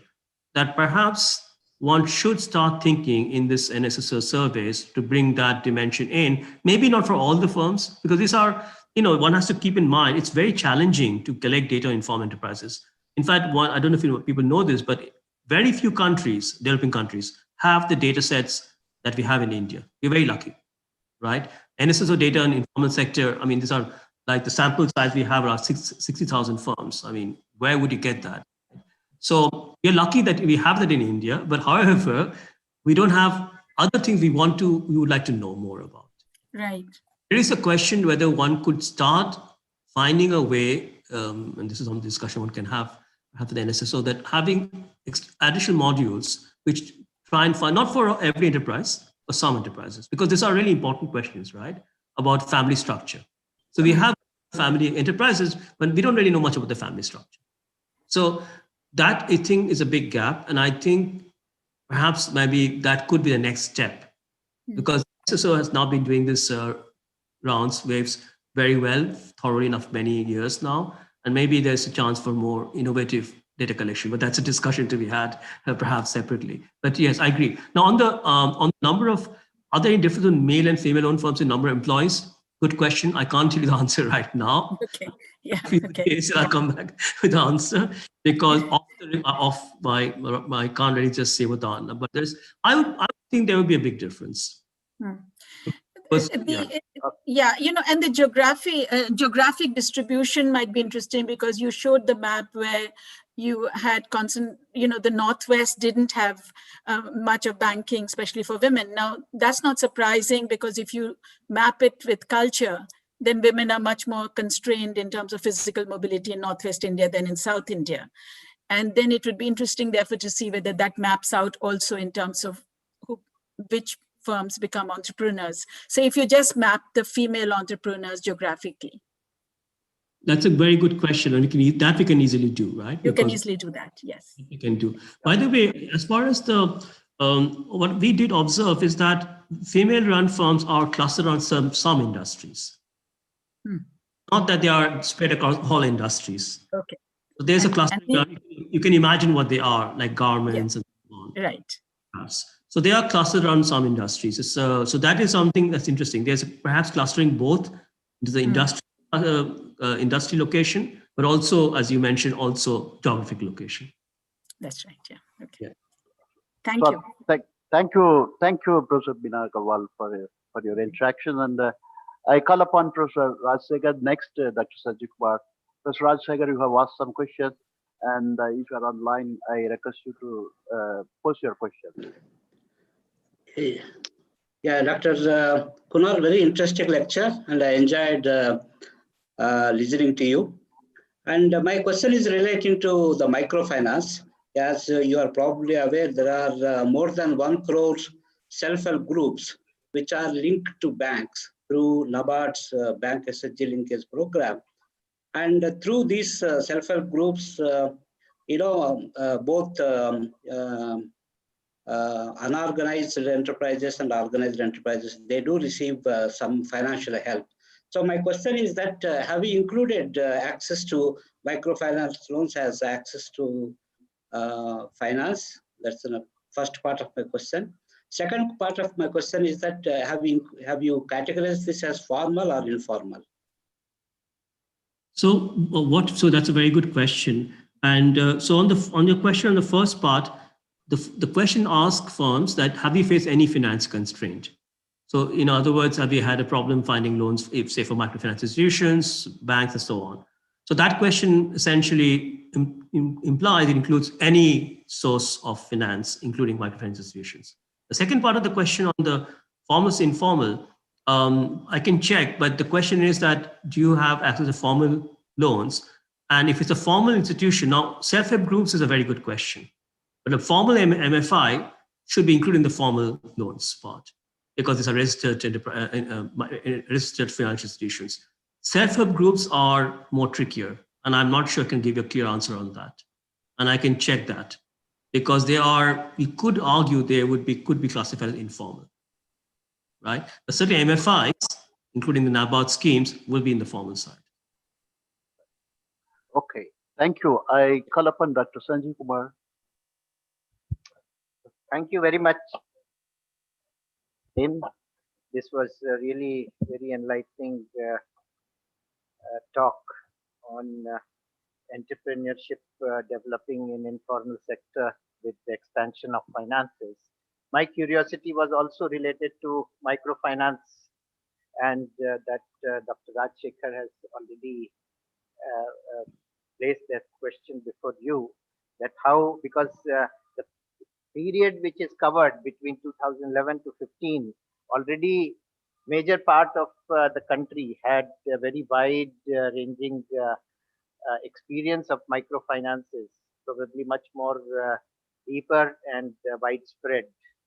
that perhaps one should start thinking in this NSS surveys to bring that dimension in, maybe not for all the firms, because these are, you know, one has to keep in mind, it's very challenging to collect data in farm enterprises. In fact, I don't know if people know this, but very few countries, developing countries, have the data sets that we have in India. We're very lucky, right? NSS data in informal sector, I mean, these are like the sample size we have around 60,000 firms. I mean, where would you get that? So we're lucky that we have that in India, but however, we don't have other things we would like to know more about. Right. There is a question whether one could start finding a way, and this is some discussion one can have with the NSS, so that having additional modules which try and find, not for every enterprise, for some enterprises, because these are really important questions, right? About family structure. So we have family enterprises, but we don't really know much about the family structure. So that, I think, is a big gap. And I think perhaps maybe that could be the next step, because SSO has now been doing this waves very well, thoroughly enough many years now. And maybe there's a chance for more innovative data collection, but that's a discussion to be had perhaps separately. But yes, I agree. Now on the number of, are there any difference in male and female owned firms in number of employees? Good question. I can't tell you the answer right now. Okay. Yeah. If it's the Okay. case, I'll come back with the answer because I can't really just say what the answer. But I would think there would be a big difference. Because, Yeah, and the geographic distribution might be interesting because you showed the map where you had the Northwest didn't have much of banking, especially for women. Now, that's not surprising because if you map it with culture, then women are much more constrained in terms of physical mobility in Northwest India than in South India. And then it would be interesting, therefore, to see whether that maps out also in terms of which firms become entrepreneurs. So if you just map the female entrepreneurs geographically. That's a very good question. And we can easily do, right? You can easily do that, yes. You can do. By the way, as far as what we did observe is that female-run firms are clustered on some industries. Not that they are spread across all industries. Okay. So there's a cluster. You can imagine what they are, like garments and so on. Right. So they are clustered around some industries. So that is something that's interesting. There's perhaps clustering both into the industry location, but also, as you mentioned, also geographic location. That's right. Yeah. Okay. Yeah. Thank you. Thank you, Professor Beena Agarwal, for your interaction. And I call upon Professor Rajsekhar next, Dr. Sanjeev Kumar. Professor Rajsekhar, you have asked some questions, and if you are online, I request you to post your question. Yeah, Dr. Kunal, very interesting lecture, and I enjoyed listening to you. And my question is relating to the microfinance. As you are probably aware, there are more than 1 crore self-help groups which are linked to banks through NABARD's Bank SHG Linkage Program. And through these self-help groups, both unorganized enterprises and organized enterprises, they do receive some financial help. So my question is that have we included access to microfinance loans as access to finance? That's the first part of my question. Second part of my question is that have you categorized this as formal or informal? So that's a very good question. And so on your question on the first part, the question asks firms that have you faced any finance constraint? So in other words, have you had a problem finding loans, if say for microfinance institutions, banks, and so on? So that question essentially implies it includes any source of finance, including microfinance institutions. The second part of the question on the formal to informal, I can check, but the question is that do you have access to formal loans? And if it's a formal institution, now self-help groups is a very good question. But a formal MFI should be included in the formal loans part because these are registered financial institutions. Self-help groups are more trickier, and I'm not sure I can give you a clear answer on that. And I can check that because we could argue they could be classified as informal, right? But certainly MFIs, including the NABARD schemes, will be in the formal side. Okay, thank you. I call upon Dr. Sanjeev Kumar. Thank you very much, Tim. This was really very enlightening talk on entrepreneurship developing in informal sector with the expansion of finances. My curiosity was also related to microfinance, and that Dr. Rajsekhar has already placed that question before you, that how, because the period which is covered between 2011 to 15, already major part of the country had a very wide ranging experience of microfinances, probably much more deeper and widespread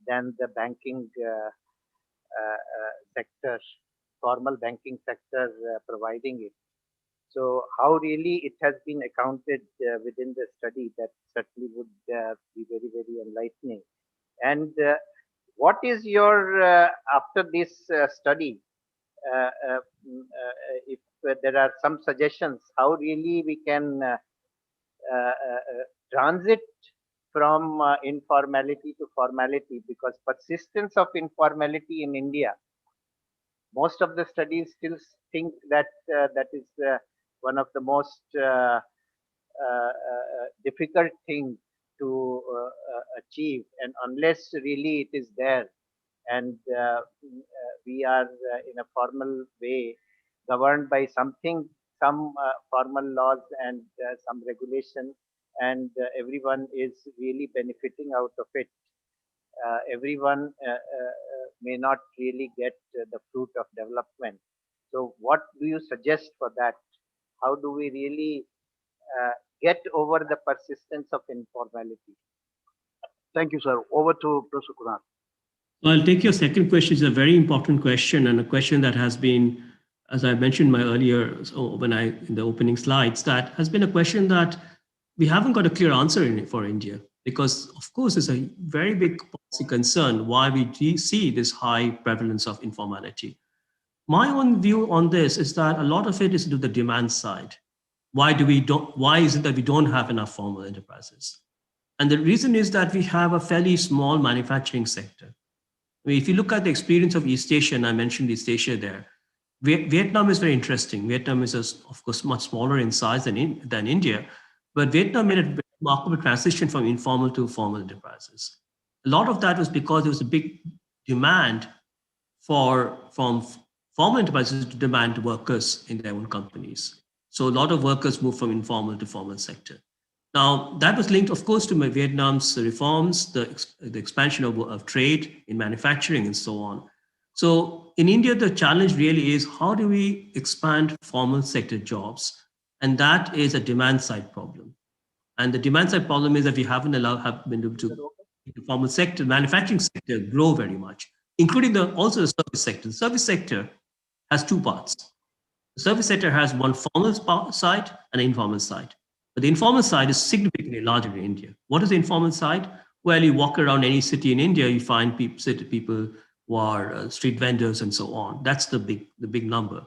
than the banking sector, formal banking sector providing it. So how really it has been accounted within the study, that certainly would be very, very enlightening. And what is your, after this study, if there are some suggestions, how really we can transit from informality to formality, because persistence of informality in India most of the studies still think that that is one of the most difficult thing to achieve, and unless really it is there, and we are in a formal way governed by something, some formal laws and some regulation, and everyone is really benefiting out of it. Everyone may not really get the fruit of development. So, what do you suggest for that? How do we really get over the persistence of informality? Thank you, sir. Over to Professor Kunal. So I'll take your second question. It's a very important question, and a question that has been, as I mentioned my earlier, in the opening slides, that has been a question that we haven't got a clear answer in it for India, because of course it's a very big policy concern why we see this high prevalence of informality. My own view on this is that a lot of it is to the demand side. Why is it that we don't have enough formal enterprises? And the reason is that we have a fairly small manufacturing sector. I mean, if you look at the experience of East Asia, and I mentioned East Asia there, Vietnam is very interesting. Vietnam is, of course, much smaller in size than India, but Vietnam made a remarkable transition from informal to formal enterprises. A lot of that was because there was a big demand from formal enterprises to demand workers in their own companies. So a lot of workers moved from informal to formal sector. Now, that was linked, of course, to Vietnam's reforms, the expansion of trade in manufacturing and so on. So in India, the challenge really is how do we expand formal sector jobs? And that is a demand side problem. And the demand side problem is that we haven't been able to make the formal sector, manufacturing sector grow very much, including also the service sector. The service sector has two parts. The service sector has one formal side and an informal side. But the informal side is significantly larger in India. What is the informal side? Well, you walk around any city in India, you find people who are street vendors and so on. That's the big number.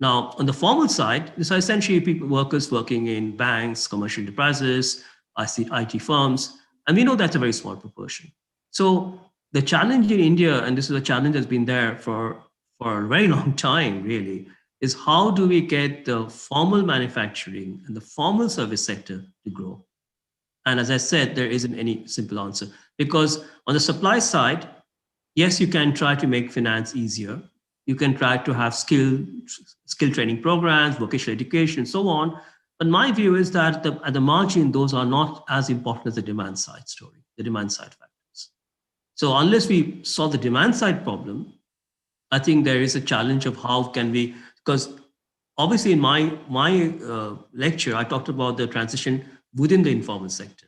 Now, on the formal side, these are essentially workers working in banks, commercial enterprises, IT firms, and we know that's a very small proportion. So the challenge in India, and this is a challenge that's been there for a very long time, really, is how do we get the formal manufacturing and the formal service sector to grow? And as I said, there isn't any simple answer, because on the supply side, yes, you can try to make finance easier. You can try to have skill training programs, vocational education, and so on. But my view is that at the margin, those are not as important as the demand side story, the demand side factors. So unless we solve the demand side problem, I think there is a challenge of how can we, because obviously in my lecture, I talked about the transition within the informal sector.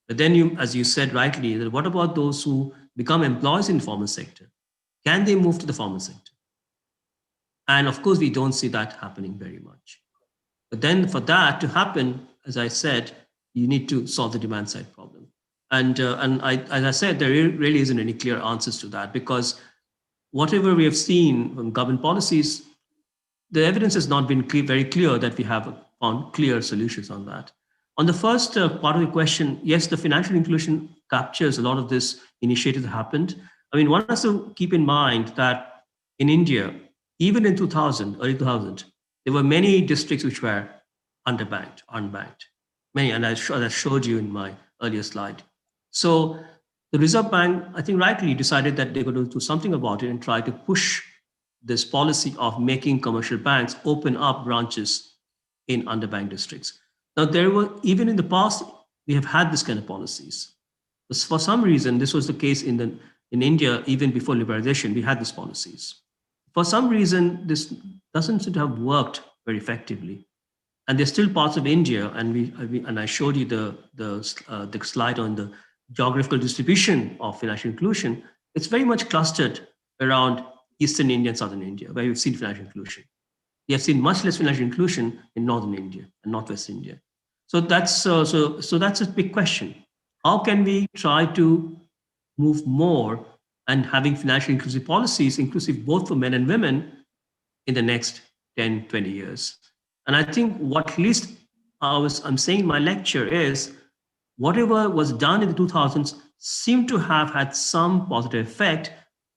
But then as you said rightly, that what about those who become employees in the formal sector? Can they move to the formal sector? And of course, we don't see that happening very much. But then for that to happen, as I said, you need to solve the demand side problem. And as I said, there really isn't any clear answers to that, because whatever we have seen from government policies, the evidence has not been very clear that we have found clear solutions on that. On the first part of the question, yes, the financial inclusion captures a lot of this initiatives that happened. I mean, one has to keep in mind that in India, even in early 2000, there were many districts which were underbanked, unbanked. Many, and I showed you in my earlier slide. So the Reserve Bank, I think rightly decided that they're going to do something about it and try to push this policy of making commercial banks open up branches in underbanked districts. Now, even in the past, we have had this kind of policies. For some reason, this was the case in India, even before liberalization, we had these policies. For some reason, this doesn't seem to have worked very effectively. And there's still parts of India, and I showed you the slide on the geographical distribution of financial inclusion. It's very much clustered around Eastern India and Southern India, where we've seen financial inclusion. We have seen much less financial inclusion in Northern India and Northwest India. So that's a big question. How can we try to move more and having financially inclusive policies, inclusive both for men and women, in the next 10, 20 years? And I think what at least I'm saying in my lecture is whatever was done in the 2000s seemed to have had some positive effect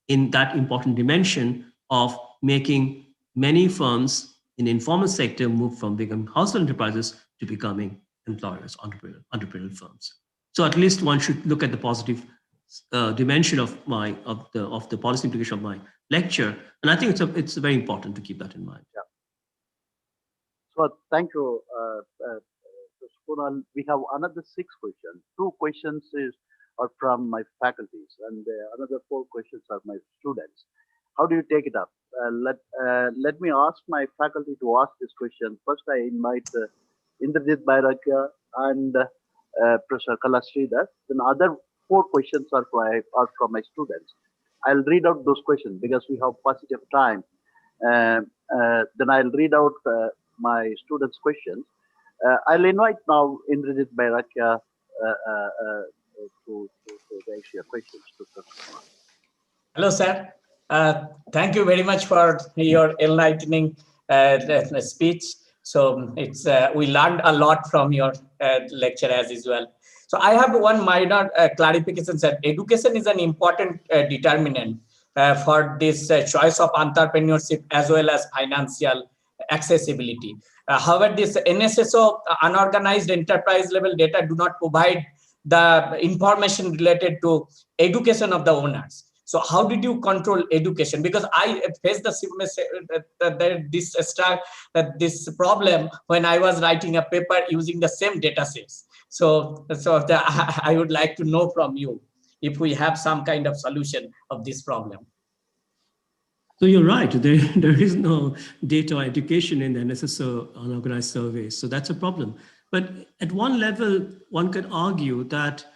in that important dimension of making many firms in the informal sector move from becoming household enterprises to becoming employers, entrepreneurial firms. So at least one should look at the positive dimension of the policy implication of my lecture, and I think it's very important to keep that in mind. Yeah. So thank you, Kunal. We have another 6 questions. 2 questions are from my faculties, and another 4 questions are my students. How do you take it up? Let me ask my faculty to ask this question. First, I invite Indrajit Bairakya and Professor Kala Sridhar. Then other 4 questions are from my students. I'll read out those questions because we have positive time. Then I'll read out my students' questions. I'll invite now Indrajit Bairakya to raise your questions. Hello, sir. Thank you very much for your enlightening speech. So it's we learned a lot from your lecture as usual. So I have one minor clarification that education is an important determinant for this choice of entrepreneurship as well as financial accessibility. However, this NSSO unorganized enterprise level data do not provide the information related to education of the owners. So how did you control education? Because I faced this problem when I was writing a paper using the same data sets. So I would like to know from you if we have some kind of solution of this problem. So you're right, there is no data or education in the NSSO unorganized surveys. So that's a problem. But at one level, one could argue that,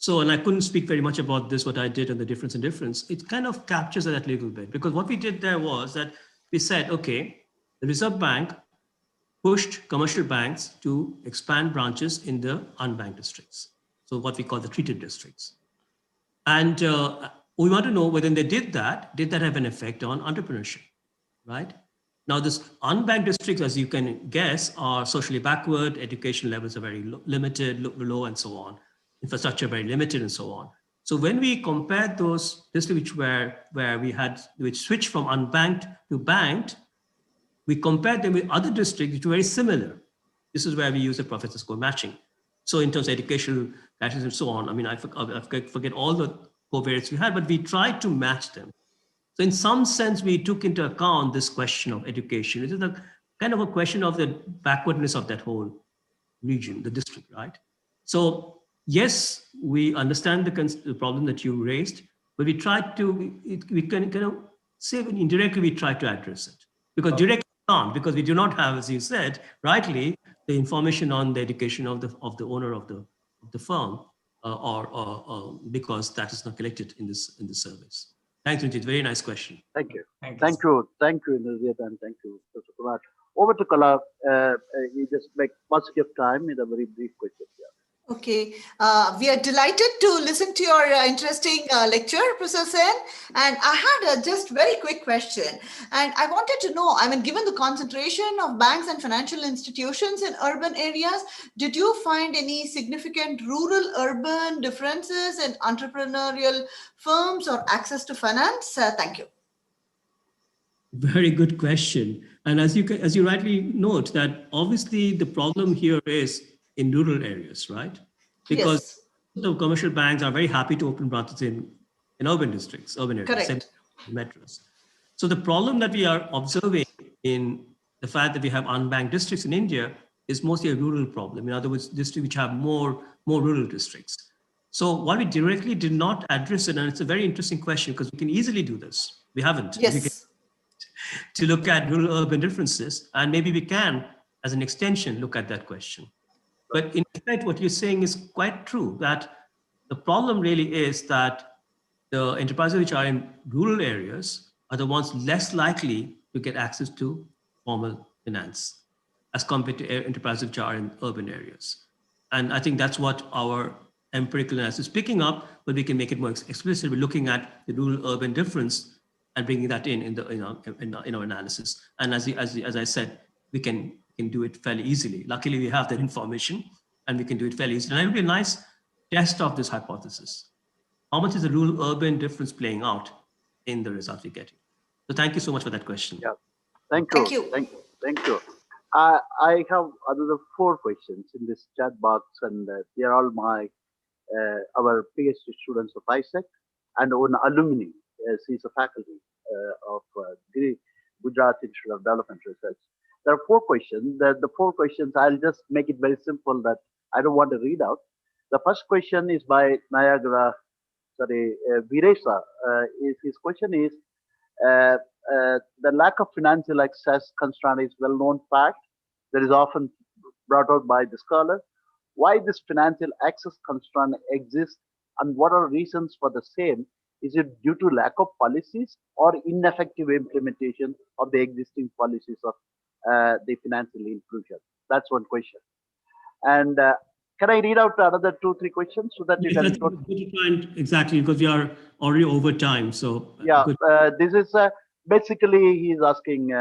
and I couldn't speak very much about this, what I did and the difference in difference, it kind of captures that a little bit, because what we did there was that we said, okay, the Reserve Bank pushed commercial banks to expand branches in the unbanked districts. So what we call the treated districts. And we want to know whether they did that have an effect on entrepreneurship, right? Now, this unbanked districts, as you can guess, are socially backward, education levels are very limited, low, and so on. Infrastructure very limited, and so on. So when we compared those districts which switched from unbanked to banked, we compared them with other districts which were very similar. This is where we use the professor score matching. So in terms of educational patterns and so on, I mean, I forget all the covariates we had, but we tried to match them. So in some sense, we took into account this question of education. It is a kind of a question of the backwardness of that whole region, the district, right? So yes, we understand the problem that you raised, but we tried to, we can kind of say indirectly, we try to address it. Because directly we can't, because we do not have, as you said, rightly, the information on the education of the owner of the firm, because that is not collected in this surveys. Thanks, Ranjit. Very nice question. Thank you. Thank you, Indrajit, and thank you, Professor Kumar. Over to Kala. You just make positive time in a very brief question here. Okay, we are delighted to listen to your interesting lecture, Professor Sen. And I had a just very quick question. And I wanted to know, I mean, given the concentration of banks and financial institutions in urban areas, did you find any significant rural-urban differences in entrepreneurial firms or access to finance? Thank you. Very good question. And as you rightly note, that obviously the problem here is in rural areas, right? Because the commercial banks are very happy to open branches in urban districts, urban areas, metros. So the problem that we are observing in the fact that we have unbanked districts in India is mostly a rural problem. In other words, districts which have more rural districts. So while we directly did not address it, and it's a very interesting question because we can easily do this. We haven't. Yes. To look at rural-urban differences, and maybe we can, as an extension, look at that question. But in fact, what you're saying is quite true, that the problem really is that the enterprises which are in rural areas are the ones less likely to get access to formal finance as compared to enterprises which are in urban areas. And I think that's what our empirical analysis is picking up, but we can make it more explicit. We're looking at the rural-urban difference and bringing that in our analysis. And as I said, we can do it fairly easily. Luckily, we have that information and we can do it fairly easily. And it will be a nice test of this hypothesis. How much is the rural-urban difference playing out in the results we're getting? So thank you so much for that question. Yeah. Thank you. Thank you. Thank you. I have another 4 questions in this chat box, and they are all our PhD students of ISEC and one alumni. She's a faculty of Gujarat Institute of Development Research. There are 4 questions. The 4 questions, I'll just make it very simple that I don't want to read out. The first question is by Viresa. His question is, the lack of financial access constraint is well-known fact that is often brought out by the scholar. Why this financial access constraint exists and what are reasons for the same? Is it due to lack of policies or ineffective implementation of the existing policies of the financial inclusion? That's one question. And can I read out another 2-3 questions so that you can? Exactly, because we are already over time. So yeah, this is basically he's asking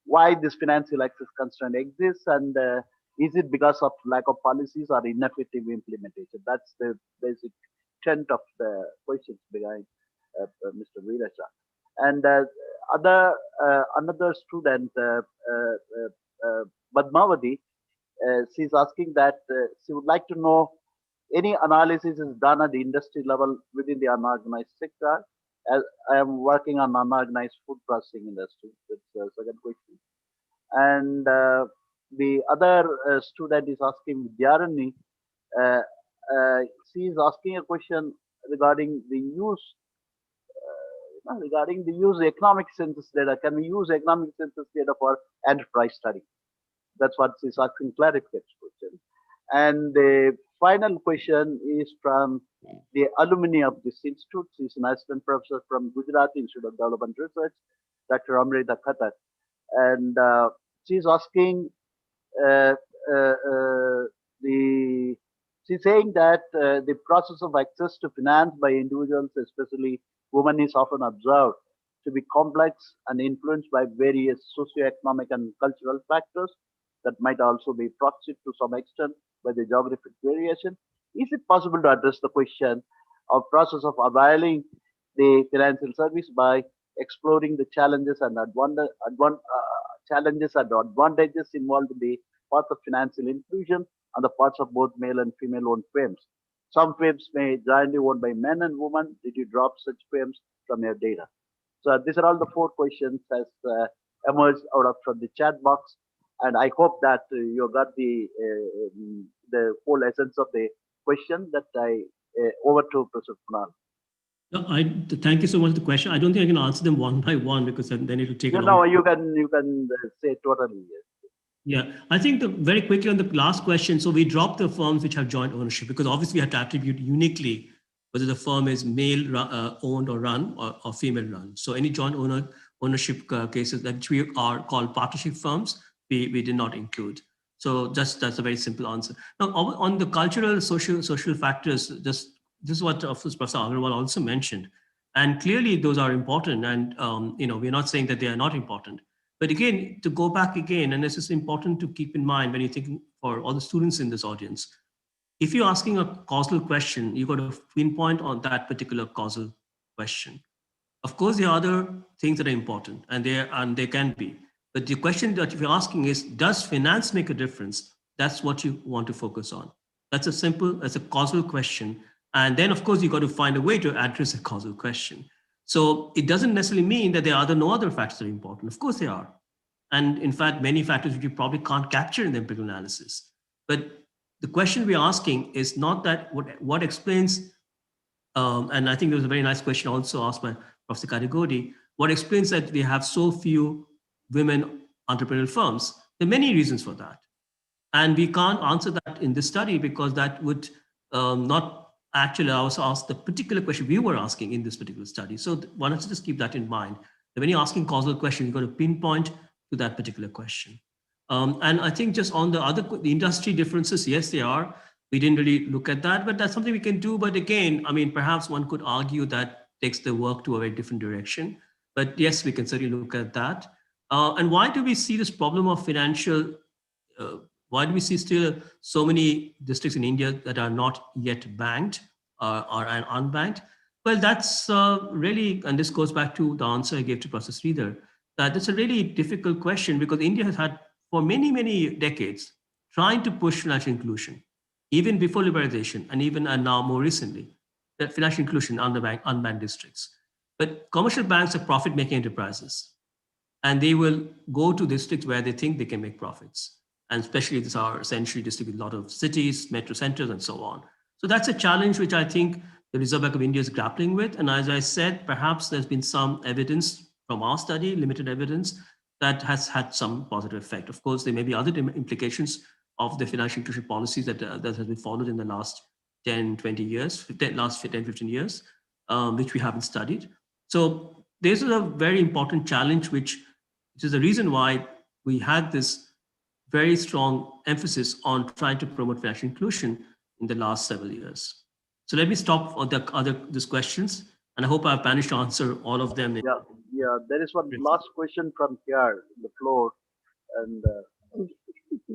why this financial access constraint exists, and is it because of lack of policies or ineffective implementation? That's the basic intent of the questions behind Mr. Viresa. And another student, Badmavati, she's asking that she would like to know any analysis is done at the industry level within the unorganized sector. As I am working on unorganized food processing industry. That's the second question. And the other student is asking Vidyarani. She is asking a question regarding the use economic census data. Can we use economic census data for enterprise study? That's what she's asking clarification question. And the final question is from the alumni of this institute. She's an assistant professor from Gujarat Institute of Development Research, Dr. Amrita Khattar. And she's asking, she's saying that the process of access to finance by individuals, especially women, is often observed to be complex and influenced by various socioeconomic and cultural factors that might also be proxied to some extent by the geographic variation. Is it possible to address the question of process of availing the financial service by exploring the challenges and advantages involved in the path of financial inclusion on the parts of both male and female-owned firms? Some firms may jointly owned by men and women. Did you drop such firms from your data? So these are all the 4 questions as emerged from the chat box. And I hope that you got the whole essence of the question that I over to Professor Kunal. No, thank you so much for the question. I don't think I can answer them one by one because then it will take a long time. No, you can say totally yes. Yeah, I think very quickly on the last question. So we dropped the firms which have joint ownership because obviously we have to attribute uniquely whether the firm is male owned or run or female run. So any joint ownership cases that we are called partnership firms, we did not include. So that's a very simple answer. Now on the cultural, social factors, this is what Professor Agarwal also mentioned. And clearly those are important. And we're not saying that they are not important. But again, to go back again, and this is important to keep in mind when you're thinking for all the students in this audience, if you're asking a causal question, you've got to pinpoint on that particular causal question. Of course, there are other things that are important, and they can be. But the question that you're asking is, does finance make a difference? That's what you want to focus on. That's a causal question. And then, of course, you've got to find a way to address a causal question. So it doesn't necessarily mean that there are no other factors that are important. Of course, there are. And in fact, many factors which you probably can't capture in the empirical analysis. But the question we're asking is not that what explains, and I think there was a very nice question also asked by Professor Kadigodi, what explains that we have so few women entrepreneurial firms? There are many reasons for that. And we can't answer that in this study because that would not actually allow us to ask the particular question we were asking in this particular study. So why don't you just keep that in mind? That when you're asking causal questions, you've got to pinpoint to that particular question. And I think just on the industry differences, yes, they are. We didn't really look at that, but that's something we can do. But again, I mean, perhaps one could argue that takes the work to a very different direction. But yes, we can certainly look at that. And why do we see this problem of financial, why do we see still so many districts in India that are not yet banked or unbanked? Well, that's really, and this goes back to the answer I gave to Professor Sridhar, that it's a really difficult question because India has had for many, many decades trying to push financial inclusion, even before liberalization and even now more recently, that financial inclusion on the unbanked districts. But commercial banks are profit-making enterprises, and they will go to districts where they think they can make profits. And especially these are essentially districts with a lot of cities, metro centers, and so on. So that's a challenge which I think the Reserve Bank of India is grappling with. And as I said, perhaps there's been some evidence from our study, limited evidence, that has had some positive effect. Of course, there may be other implications of the financial inclusion policies that has been followed in the last 10, 20 years, last 10, 15 years, which we haven't studied. So this is a very important challenge, which is the reason why we had this very strong emphasis on trying to promote financial inclusion in the last several years. So let me stop on these questions, and I hope I've managed to answer all of them. Yeah. There is one last question from here on the floor, and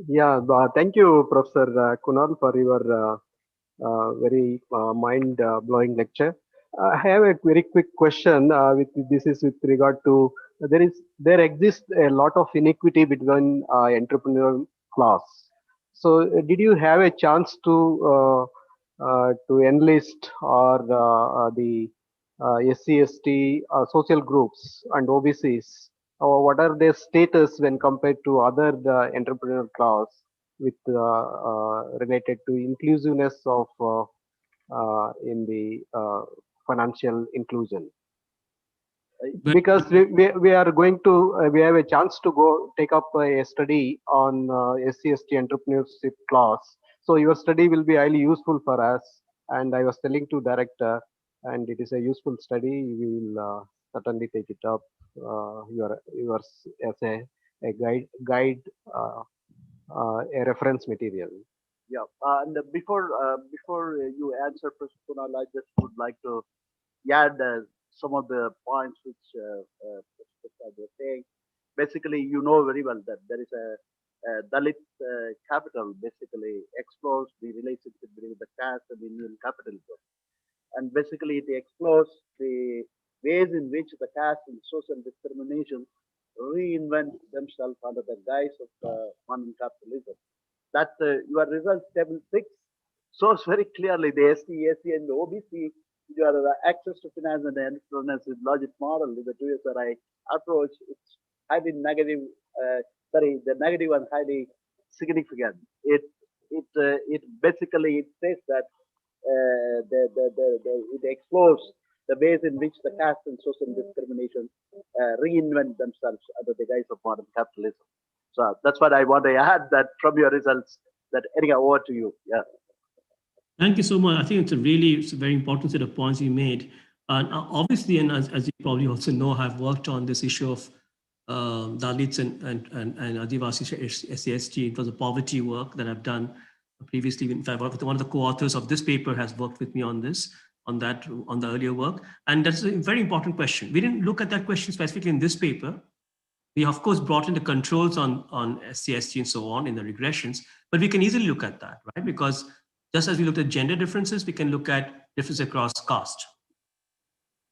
yeah, thank you, Professor Kunal, for your very mind-blowing lecture. I have a very quick question. This is with regard to there exists a lot of inequity between entrepreneurial class. So, did you have a chance to enlist or the SC/ST social groups and OBCs? What are their status when compared to other entrepreneurial class with related to inclusiveness of in the financial inclusion? Because we are going to we have a chance to go take up a study on SC/ST entrepreneurship class. So your study will be highly useful for us. And I was telling to director, and it is a useful study. We will certainly take it up. Yours as a guide a reference material. yeah, and before you answer, Professor Kunal, I just would like to add some of the points which Professor was saying. Basically, you know very well that there is a Dalit capital basically explores the relationship between the caste and Indian capitalism. And basically, it explores the ways in which the caste and social discrimination reinvent themselves under the guise of modern capitalism. That your results table 6 shows very clearly the ST, AC, and the OBC, your access to finance and entrepreneurship logic model with the 2SRI approach, it's highly negative. The negative and highly significant. It basically it says that it explores the ways in which the caste and social discrimination reinvent themselves under the guise of modern capitalism. So that's what I want to add that from your results. That anyhow, over to you. Yeah. Thank you so much. I think it's a very important set of points you made. And obviously, and as you probably also know, I've worked on this issue of Dalits and Adivasi SC/ST. It was a poverty work that I've done previously. In fact, one of the co-authors of this paper has worked with me on this, on the earlier work. And that's a very important question. We didn't look at that question specifically in this paper. We, of course, brought in the controls on SC/ST and so on in the regressions, but we can easily look at that, right? Because just as we looked at gender differences, we can look at differences across caste.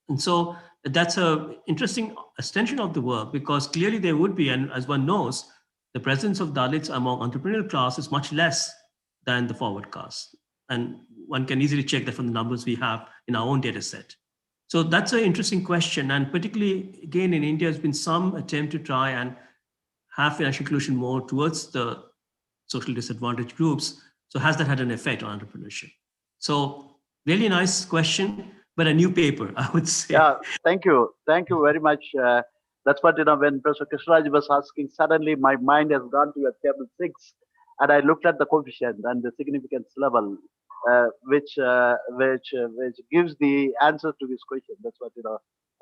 And so that's an interesting extension of the work, because clearly there would be, and as one knows, the presence of Dalits among entrepreneurial class is much less than the forward caste. And one can easily check that from the numbers we have in our own data set. So that's an interesting question. And particularly, again, in India, there's been some attempt to try and have financial inclusion more towards the social disadvantaged groups. So has that had an effect on entrepreneurship? So really nice question, but a new paper, I would say. Yeah, thank you. Thank you very much. That's what, when Professor Krishnaraj was asking, suddenly my mind has gone to your table 6, and I looked at the coefficient and the significance level, which gives the answer to this question. That's what,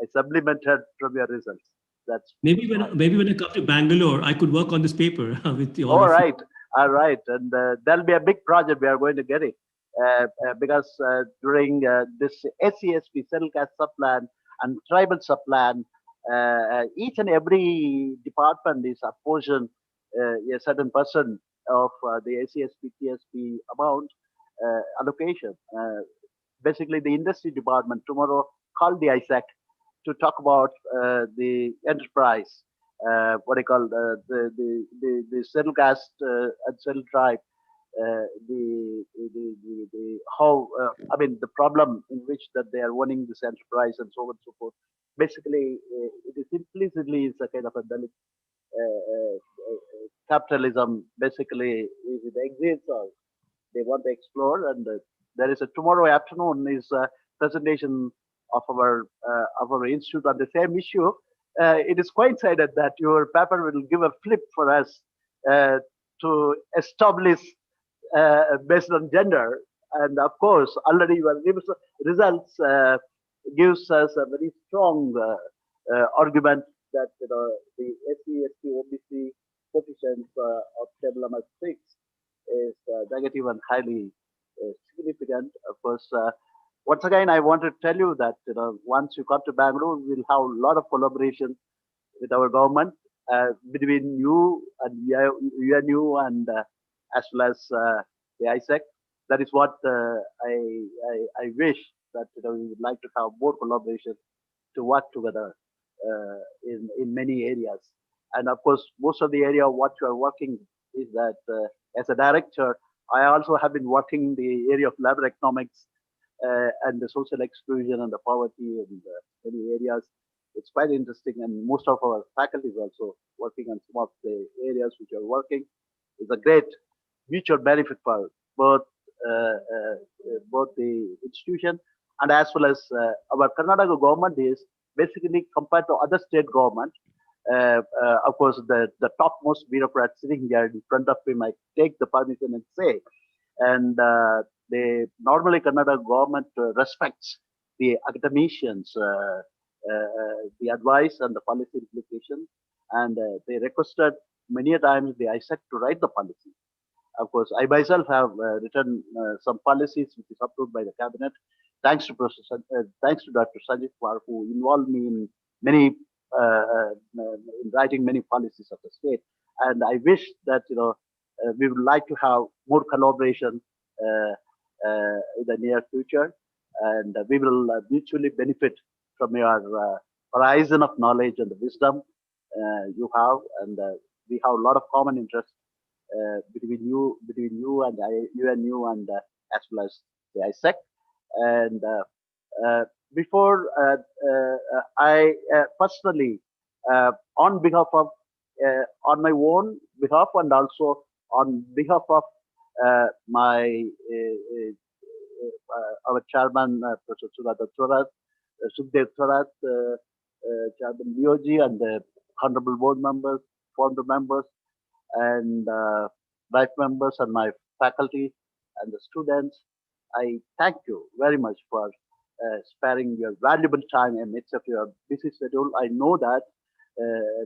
I supplemented from your results. That's maybe when I come to Bangalore, I could work on this paper with you. All right. And there'll be a big project we are going to get it. Because during this SCSP, Settled Caste Subplan and Tribal Subplan, each and every department is apportioned a certain percent of the SCSP TSP amount allocation. basically the industry department tomorrow called the ISEC to talk about the enterprise, what I call the settled caste and settled tribe, how I mean the problem in which that they are running this enterprise and so on and so forth. Basically, it is implicitly is a kind of a Dalit capitalism. Basically, is it exists or they want to explore. And there is a tomorrow afternoon is a presentation of our institute on the same issue. It is coincided that your paper will give a flip for us to establish based on gender. And of course, already your results gives us a very strong argument that the SC, ST, OBC coefficients of table number 6 is negative and highly significant. Of course, once again, I want to tell you that once you come to Bangalore, we'll have a lot of collaboration with our government between you and UNU and as well as the ISEC. That is what I wish that we would like to have more collaboration to work together in many areas. And of course, most of the area of what you are working is that as a director, I also have been working in the area of labor economics and the social exclusion and the poverty and many areas. It's quite interesting, and most of our faculty is also working on some of the areas which are working. It's a great mutual benefit for both the institution and as well as our Karnataka government is basically compared to other state government. Of course, the topmost bureaucrat sitting here in front of him, I take the permission and say, and normally Karnataka government respects the academicians, the advice and the policy implication, and they requested many a times the ISEC to write the policy. Of course, I myself have written some policies which is approved by the cabinet. Thanks to thanks to Dr. Sanjay Kumar, who involved me in many in writing many policies of the state. And I wish that we would like to have more collaboration in the near future, and we will mutually benefit from your horizon of knowledge and the wisdom you have, and we have a lot of common interest between you and UNU and as well as the ISEC. And before I personally, on behalf of on my own behalf and also on behalf of my our chairman Professor Sukhdev Thorat, Chairman Lioji, and the honorable board members, founder members, and life members, and my faculty and the students, I thank you very much for sparing your valuable time amidst of your busy schedule. I know that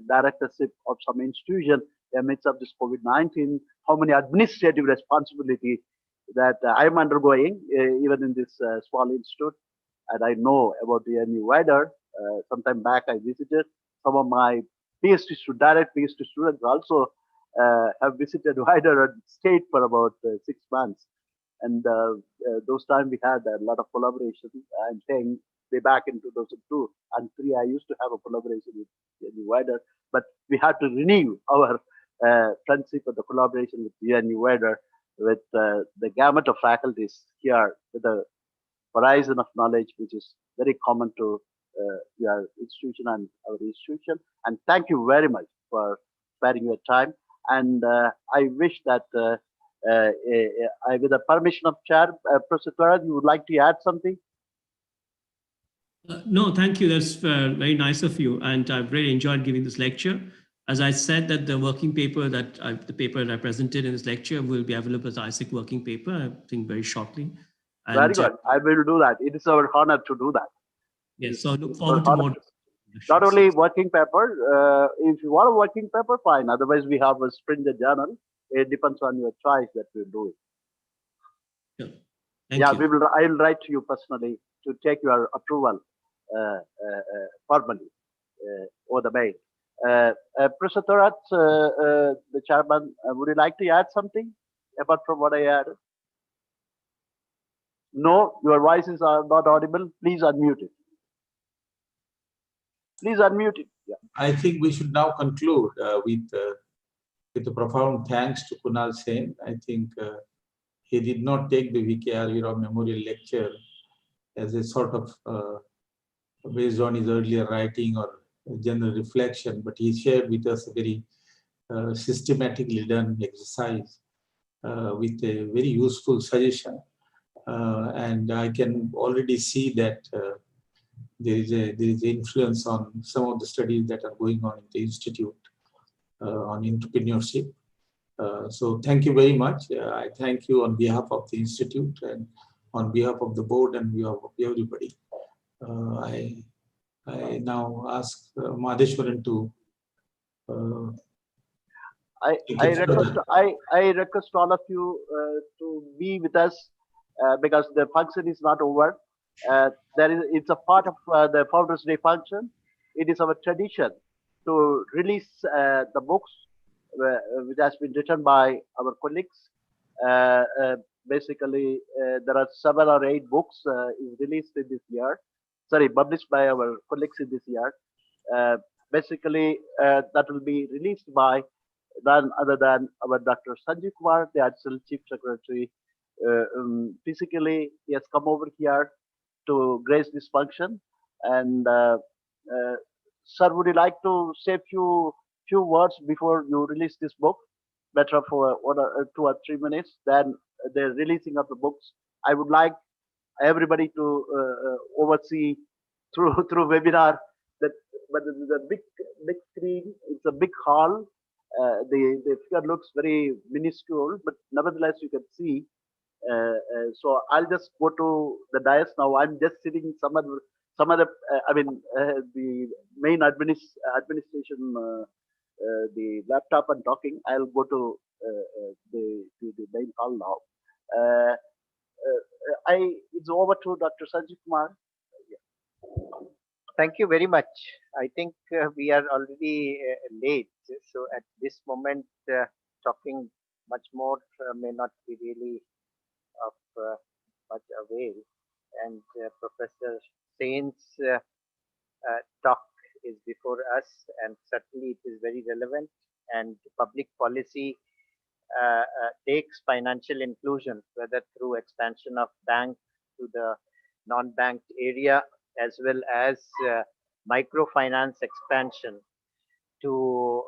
directorship of some institution amidst of this COVID-19, how many administrative responsibility that I'm undergoing, even in this small institute. And I know about the NU wider. Sometime back, I visited some of my PhD direct PhD students also have visited wider and stayed for about 6 months. And those times we had a lot of collaboration. I'm saying way back in 2002 and 3, I used to have a collaboration with UNU wider, but we had to renew our friendship and the collaboration with UNU wider with the gamut of faculties here with a horizon of knowledge which is very common to your institution and our institution. And thank you very much for sparing your time. And I wish that with the permission of Chair, Professor Thorat, you would like to add something? No, thank you. That's very nice of you. And I've really enjoyed giving this lecture. As I said, that the working paper that the paper that I presented in this lecture will be available as ISEC working paper, I think very shortly. And, very good. I will do that. It is our honor to do that. Yes, so I look forward to more. Not only working paper, if you want a working paper, fine. Otherwise, we have a Springer journal. It depends on your choice that we'll do it. Sure. Thank you. I'll write to you personally to take your approval formally over the mail. Professor Thorat, the chairman, would you like to add something apart from what I added? No, your voices are not audible. Please unmute it. Please unmute it. Yeah. I think we should now conclude with a profound thanks to Kunal Sen. I think he did not take the V.K. R. Rao Memorial Lecture as a sort of based on his earlier writing or general reflection, but he shared with us a very systematically done exercise with a very useful suggestion. And I can already see that there is influence on some of the studies that are going on in the Institute on entrepreneurship. So thank you very much. I thank you on behalf of the Institute and on behalf of the board and behalf of everybody. I now ask Madheshwaran to I request all of you to be with us because the function is not over. It's a part of the Founders Day function. It is our tradition to release the books which has been written by our colleagues. Basically, there are 7 or 8 books is released in this year. Sorry, published by our colleagues in this year. Basically, that will be released by none other than our Dr. Sanjeev Kumar, the Additional Chief Secretary. Physically, he has come over here to grace this function. And sir, would you like to say a few words before you release this book? Better for 1 or 2 or 3 minutes. Then the releasing of the books. I would like everybody to oversee through webinar that, but the big screen. It's a big hall. The figure looks very minuscule, but nevertheless you can see. So I'll just go to the dais now. I'm just sitting some other. The main administration, the laptop and talking. I'll go to the main hall now. It's over to Dr. Sanjeev Kumar. Thank you very much. I think we are already late. So at this moment, talking much more may not be really of much avail. And Professor Sen's talk is before us, and certainly it is very relevant. And public policy takes financial inclusion, whether through expansion of bank to the non-banked area, as well as microfinance expansion to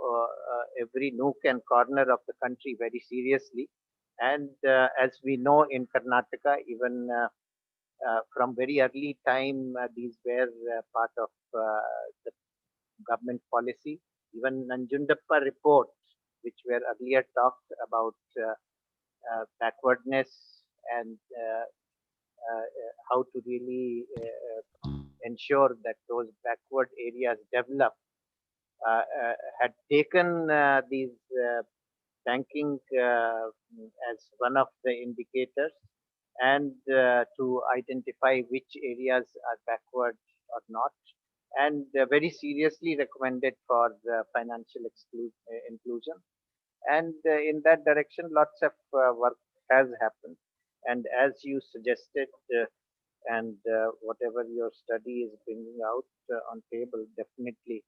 every nook and corner of the country very seriously. And as we know in Karnataka, even from very early time, these were part of the government policy. Even Nanjundappa report, which were earlier talked about backwardness and how to really ensure that those backward areas develop, had taken these banking as one of the indicators, and to identify which areas are backward or not, and very seriously recommended for the financial inclusion. And in that direction, lots of work has happened. And as you suggested, and whatever your study is bringing out on table, definitely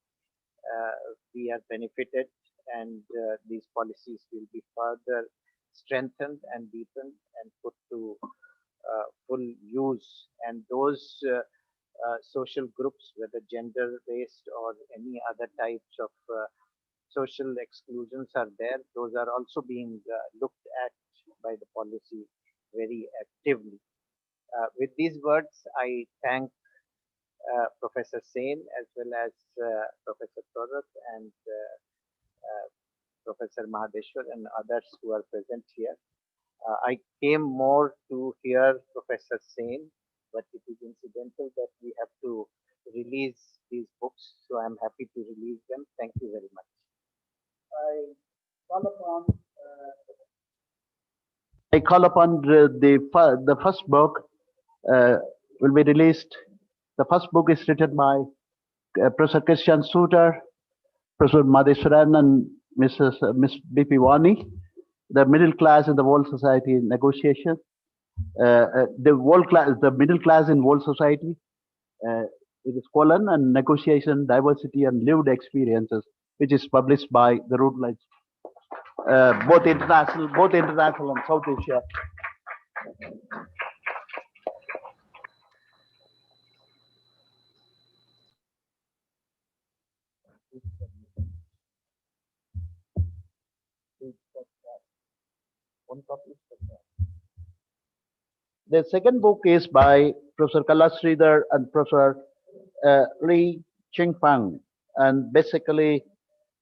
we are benefited, and these policies will be further strengthened and deepened and put to full use. And those social groups, whether gender-based or any other types of social exclusions are there, those are also being looked at by the policy very actively. With these words, I thank Professor Sen as well as Professor Thorat and Professor Mahadeshwar and others who are present here. I came more to hear Professor Sen, but it is incidental that we have to release these books, so I'm happy to release them. Thank you very much. I call upon the first book will be released. The first book is written by Professor Christian Suter, Professor Madheshwaran, and Miss B.P. Wani, The Middle Class in the World Society Negotiation. the world class, the middle class in world society. It is colon and negotiation, diversity and lived experiences, which is published by the Routledge, both international and South Asia. The second book is by Professor Kala Sridhar and Professor Li Chingfang. And basically,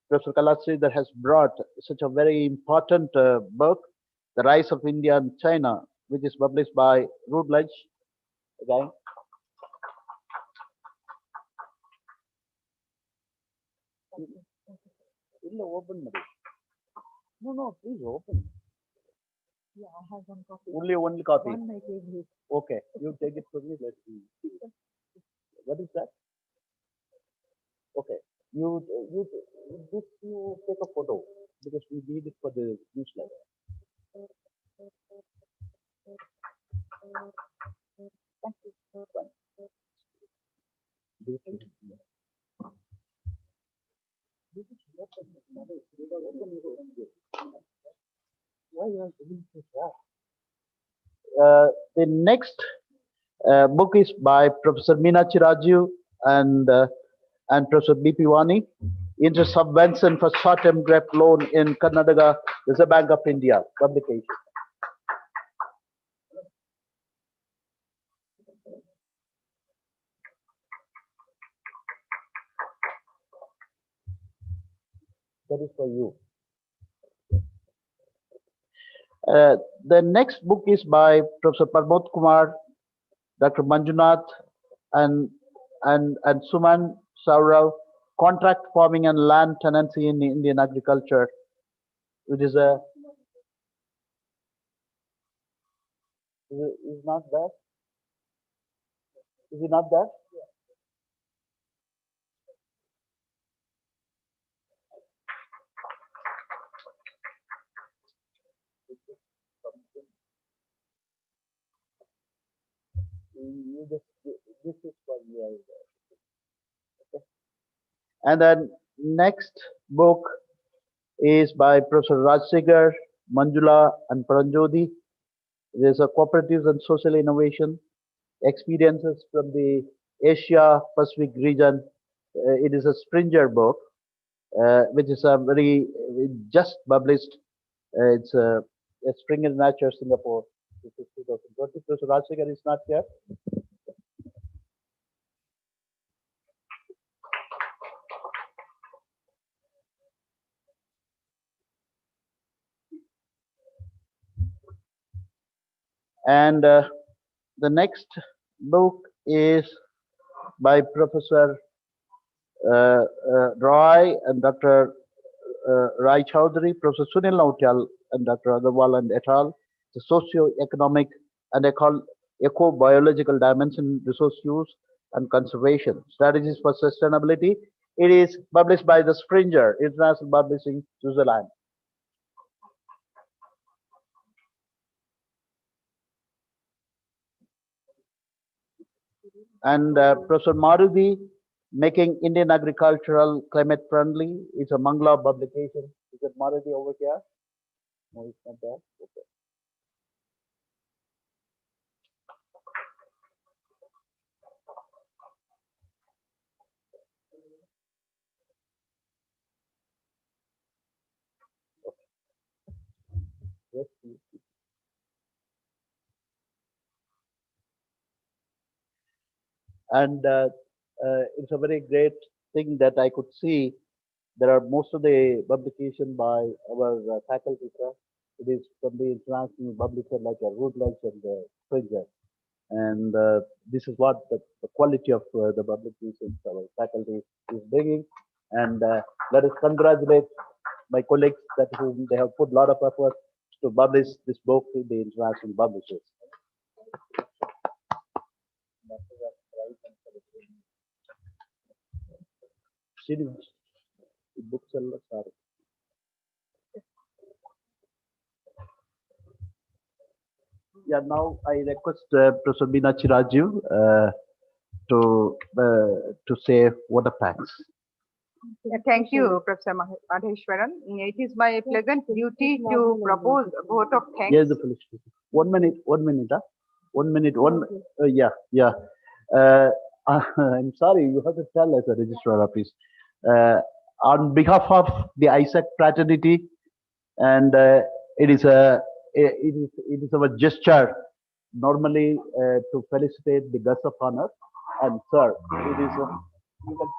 Professor Kala Sridhar has brought such a very important book, The Rise of India and China, which is published by Routledge. Okay. Open. No, please open. Yeah, I have one copy. Only copy. One my favorite. Okay, you take it from me. Let's see. What is that? Okay, you take a photo because we need it for the newsletter. Thank you. Why you are doing so? The next book is by Professor Meenakshi Raju and Professor B.P. Wani, Interest Subvention for Short-Term Grant Loan in Karnataka, Reserve Bank of India, publication. That is for you. The next book is by Professor Pramod Kumar, Dr. Manjunath, and Suman Saurav, Contract Farming and Land Tenancy in Indian Agriculture, which is a is not that? Is it not that? This is for you. Okay. And then next book is by Professor Rajsekhar, Manjula, and Paranjodi. There's a cooperatives and social innovation experiences from the Asia Pacific region. It is a Springer book, which is a very just published. It's a Springer Nature Singapore. This is 2020. Professor Rajsekhar is not here. And the next book is by Professor Roy and Dr. Rai Chowdhury, Professor Sunil Nautyal, and Dr. Agarwal and et al. The socio-economic and eco-biological dimension, resource use and conservation strategies for sustainability. It is published by the Springer International Publishing, Switzerland. And Professor Maruti, Making Indian Agricultural Climate Friendly, is a Mangla publication. Is it Maruti over here? No, it's not there. Okay. Yes, please. And it's a very great thing that I could see. There are most of the publication by our faculty. It is from the international publisher like Routledge and Springer. And this is what the quality of the publications our faculty is bringing. And let us congratulate my colleagues that whom they have put a lot of effort to publish this book in the international publishers. Srinivas, the booksellers are. Yeah, now I request Professor Meena Chiraju to say what of thanks. Thank you, Professor Madheshwaran. It is my pleasant duty to propose a vote of thanks. Yes, the police. 1 minute, 1 minute, huh? 1 minute, yeah. I'm sorry, you have to tell us, the registrar, please. On behalf of the ISAC fraternity, and it is our gesture normally to felicitate the guest of honor. And sir, it is you can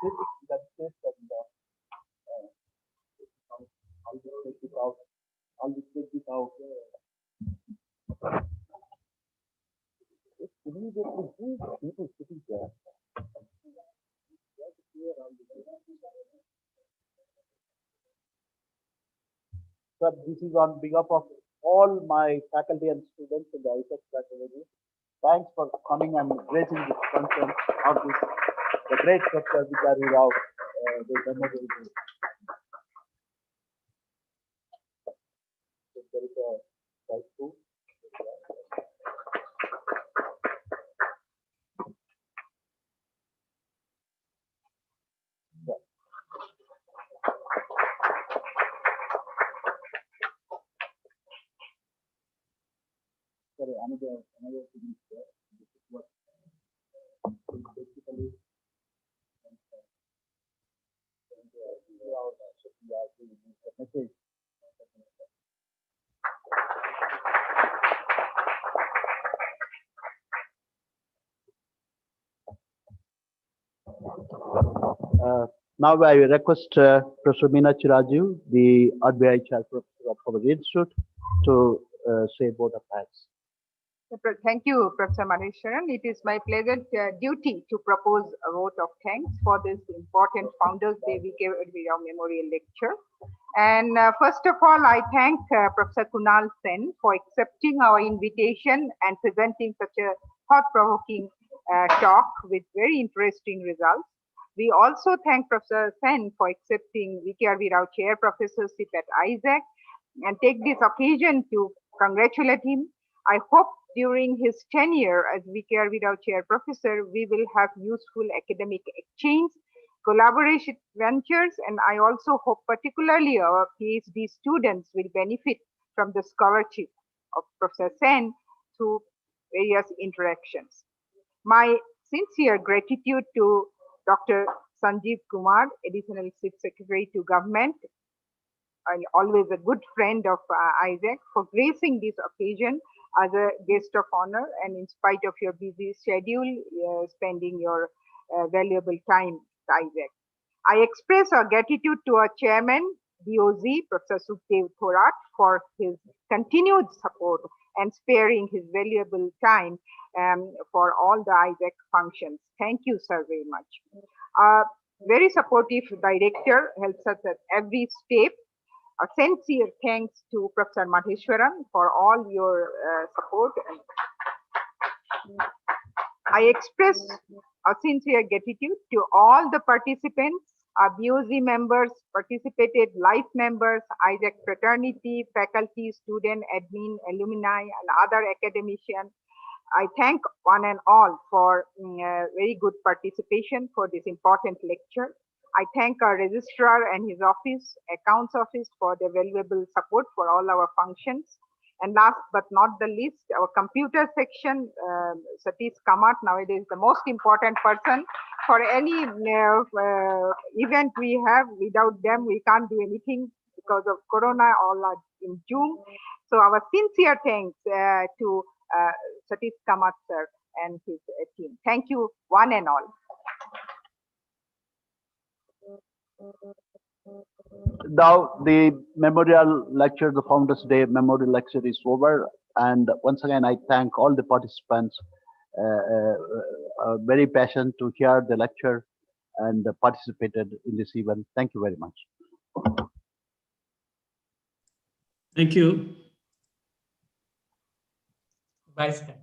sit and I'll just take it out. Immediately, who is people sitting there? Sir, this is on behalf of all my faculty and students in the ISAC fraternity. Thanks for coming and raising this concern of this the great sector which are without the memorial day. So there is a type 2. Sorry, another thing is there. This is what basically message. Now I request Professor Meena Chiraju, the RBI Chair Professor of our institute, to say both of thanks. Thank you, Professor Madheshwaran. It is my pleasant duty to propose a vote of thanks for this important Founders Day V.K. Rao Memorial Lecture. And first of all, I thank Professor Kunal Sen for accepting our invitation and presenting such a thought-provoking talk with very interesting results. We also thank Professor Sen for accepting V.K. Rao Chair Professorship at ISAC and take this occasion to congratulate him. I hope during his tenure as V.K. Rao Chair Professor, we will have useful academic exchange, collaboration ventures, and I also hope particularly our PhD students will benefit from the scholarship of Professor Sen through various interactions. My sincere gratitude to Dr. Sanjeev Kumar, Additional Chief Secretary to Government, and always a good friend of ISAC, for gracing this occasion as a guest of honor, and in spite of your busy schedule, spending your valuable time at ISAC. I express our gratitude to our chairman, DOZ, Professor Sukhdev Thorat, for his continued support and sparing his valuable time for all the ISAC functions. Thank you, sir, very much. Very supportive director helps us at every step. A sincere thanks to Professor Madheshwaran for all your support. I express a sincere gratitude to all the participants, our BOZ members, participated life members, ISAC fraternity, faculty, student, admin, alumni, and other academicians. I thank one and all for very good participation for this important lecture. I thank our registrar and his office, accounts office, for their valuable support for all our functions. And last but not the least, our computer section, Satish Kamat, nowadays the most important person for any event we have. Without them, we can't do anything because of Corona, all are in Zoom. So our sincere thanks to Satish Kamat, sir, and his team. Thank you, one and all. Now the memorial lecture, the Founders Day memorial lecture is over. And once again, I thank all the participants, very passionate to hear the lecture and participated in this event. Thank you very much. Thank you. Bye, sir.